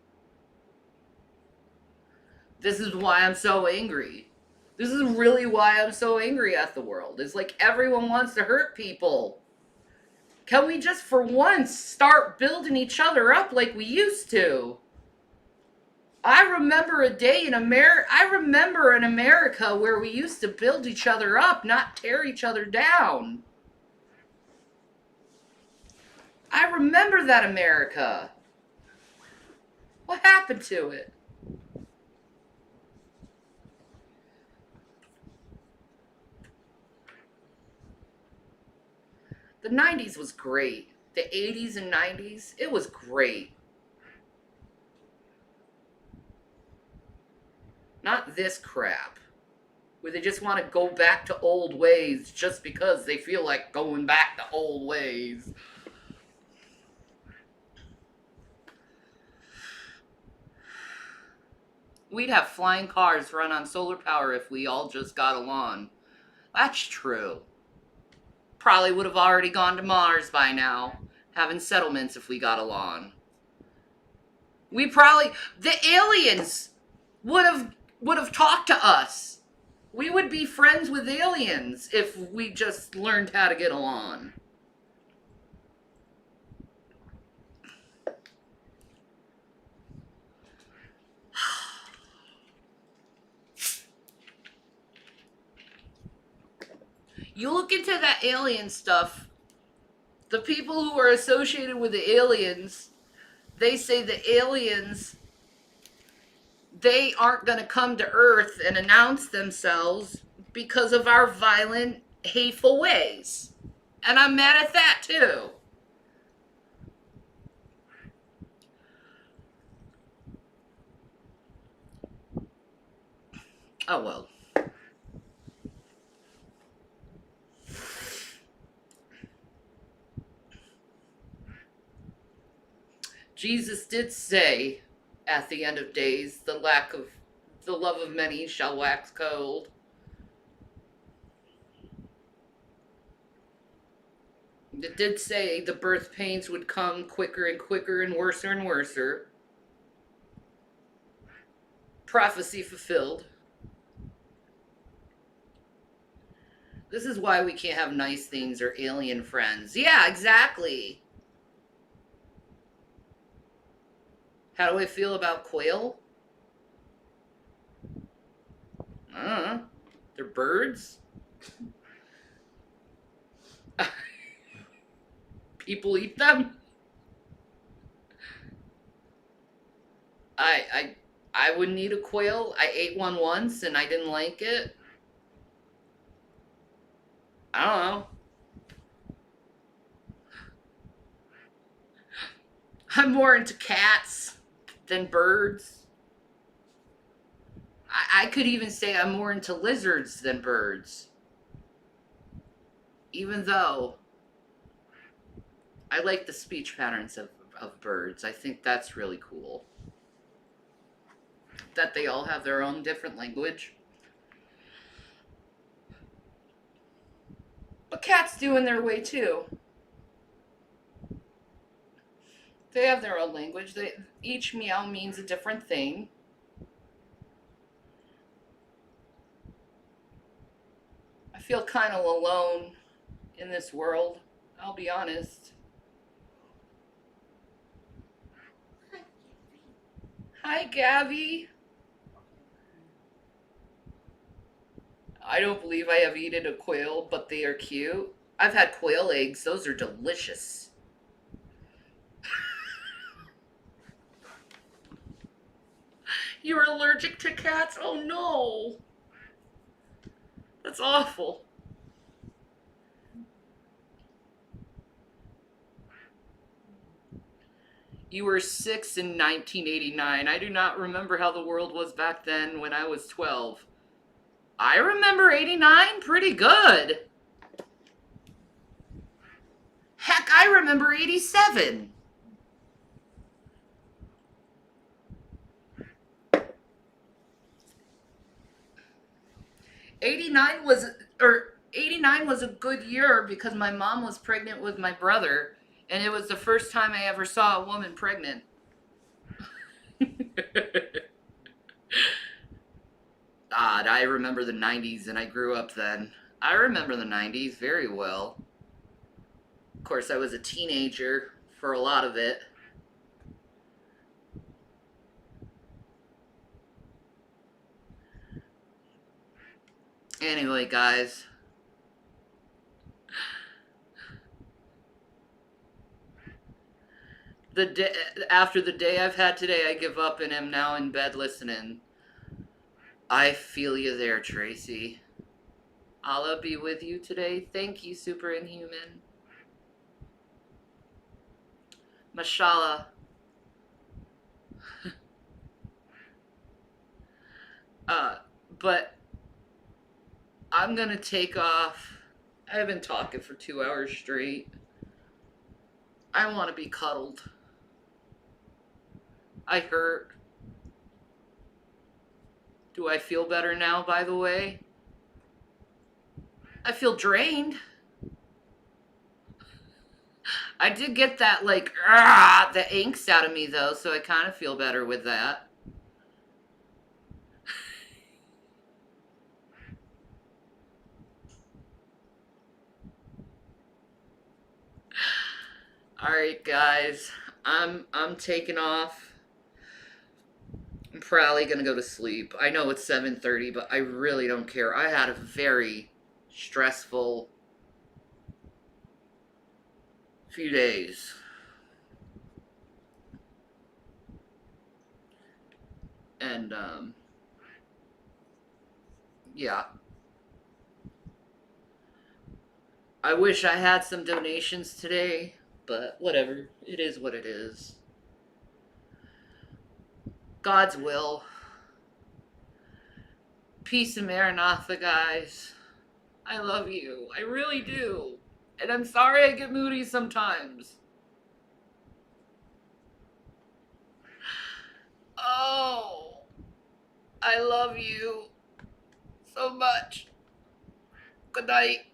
This is why I'm so angry. This is really why I'm so angry at the world. It's like everyone wants to hurt people. Can we just, for once, start building each other up like we used to? I remember a day in America. I remember in America where we used to build each other up, not tear each other down. I remember that America. What happened to it? The 90s was great. The 80s and 90s, it was great. Not this crap, where they just want to go back to old ways just because they feel like going back to old ways. We'd have flying cars run on solar power if we all just got along. That's true. Probably would have already gone to Mars by now, having settlements if we got along. The aliens would have talked to us. We would be friends with aliens if we just learned how to get along. You look into that alien stuff, the people who are associated with the aliens, they say the aliens, they aren't going to come to Earth and announce themselves because of our violent, hateful ways. And I'm mad at that too. Oh well. Jesus did say at the end of days, the love of many shall wax cold. It did say the birth pains would come quicker and quicker and worser and worser. Prophecy fulfilled. This is why we can't have nice things or alien friends. Yeah, exactly. How do I feel about quail? I don't know. They're birds. People eat them. I I I wouldn't eat a quail. I ate one once and I didn't like it. I don't know. I'm more into cats than birds. I could even say I'm more into lizards than birds. Even though I like the speech patterns of birds. I think that's really cool. That they all have their own different language. But cats do in their way too. They have their own language. Each meow means a different thing. I feel kind of alone in this world. I'll be honest. Hi, Gabby. I don't believe I have eaten a quail, but they are cute. I've had quail eggs. Those are delicious. You're allergic to cats? Oh no. That's awful. You were 6 in 1989. I do not remember how the world was back then when I was 12. I remember 89 pretty good. Heck, I remember 87. '89 was a good year because my mom was pregnant with my brother, and it was the first time I ever saw a woman pregnant. Odd, I remember the 90s and I grew up then. I remember the 90s very well. Of course, I was a teenager for a lot of it. Anyway, guys. After the day I've had today, I give up and am now in bed listening. I feel you there, Tracy. Allah be with you today. Thank you, Super Inhuman. Mashallah. But I'm gonna take off. I've been talking for 2 hours straight. I want to be cuddled. I hurt. Do I feel better now, by the way? I feel drained. I did get that, like, the angst out of me, though, so I kind of feel better with that. Alright, guys. I'm taking off. I'm probably gonna go to sleep. I know it's 7:30, but I really don't care. I had a very stressful few days. And yeah. I wish I had some donations today, but whatever. It is what it is. God's will. Peace and Maranatha, guys. I love you. I really do. And I'm sorry I get moody sometimes. Oh, I love you so much. Good night.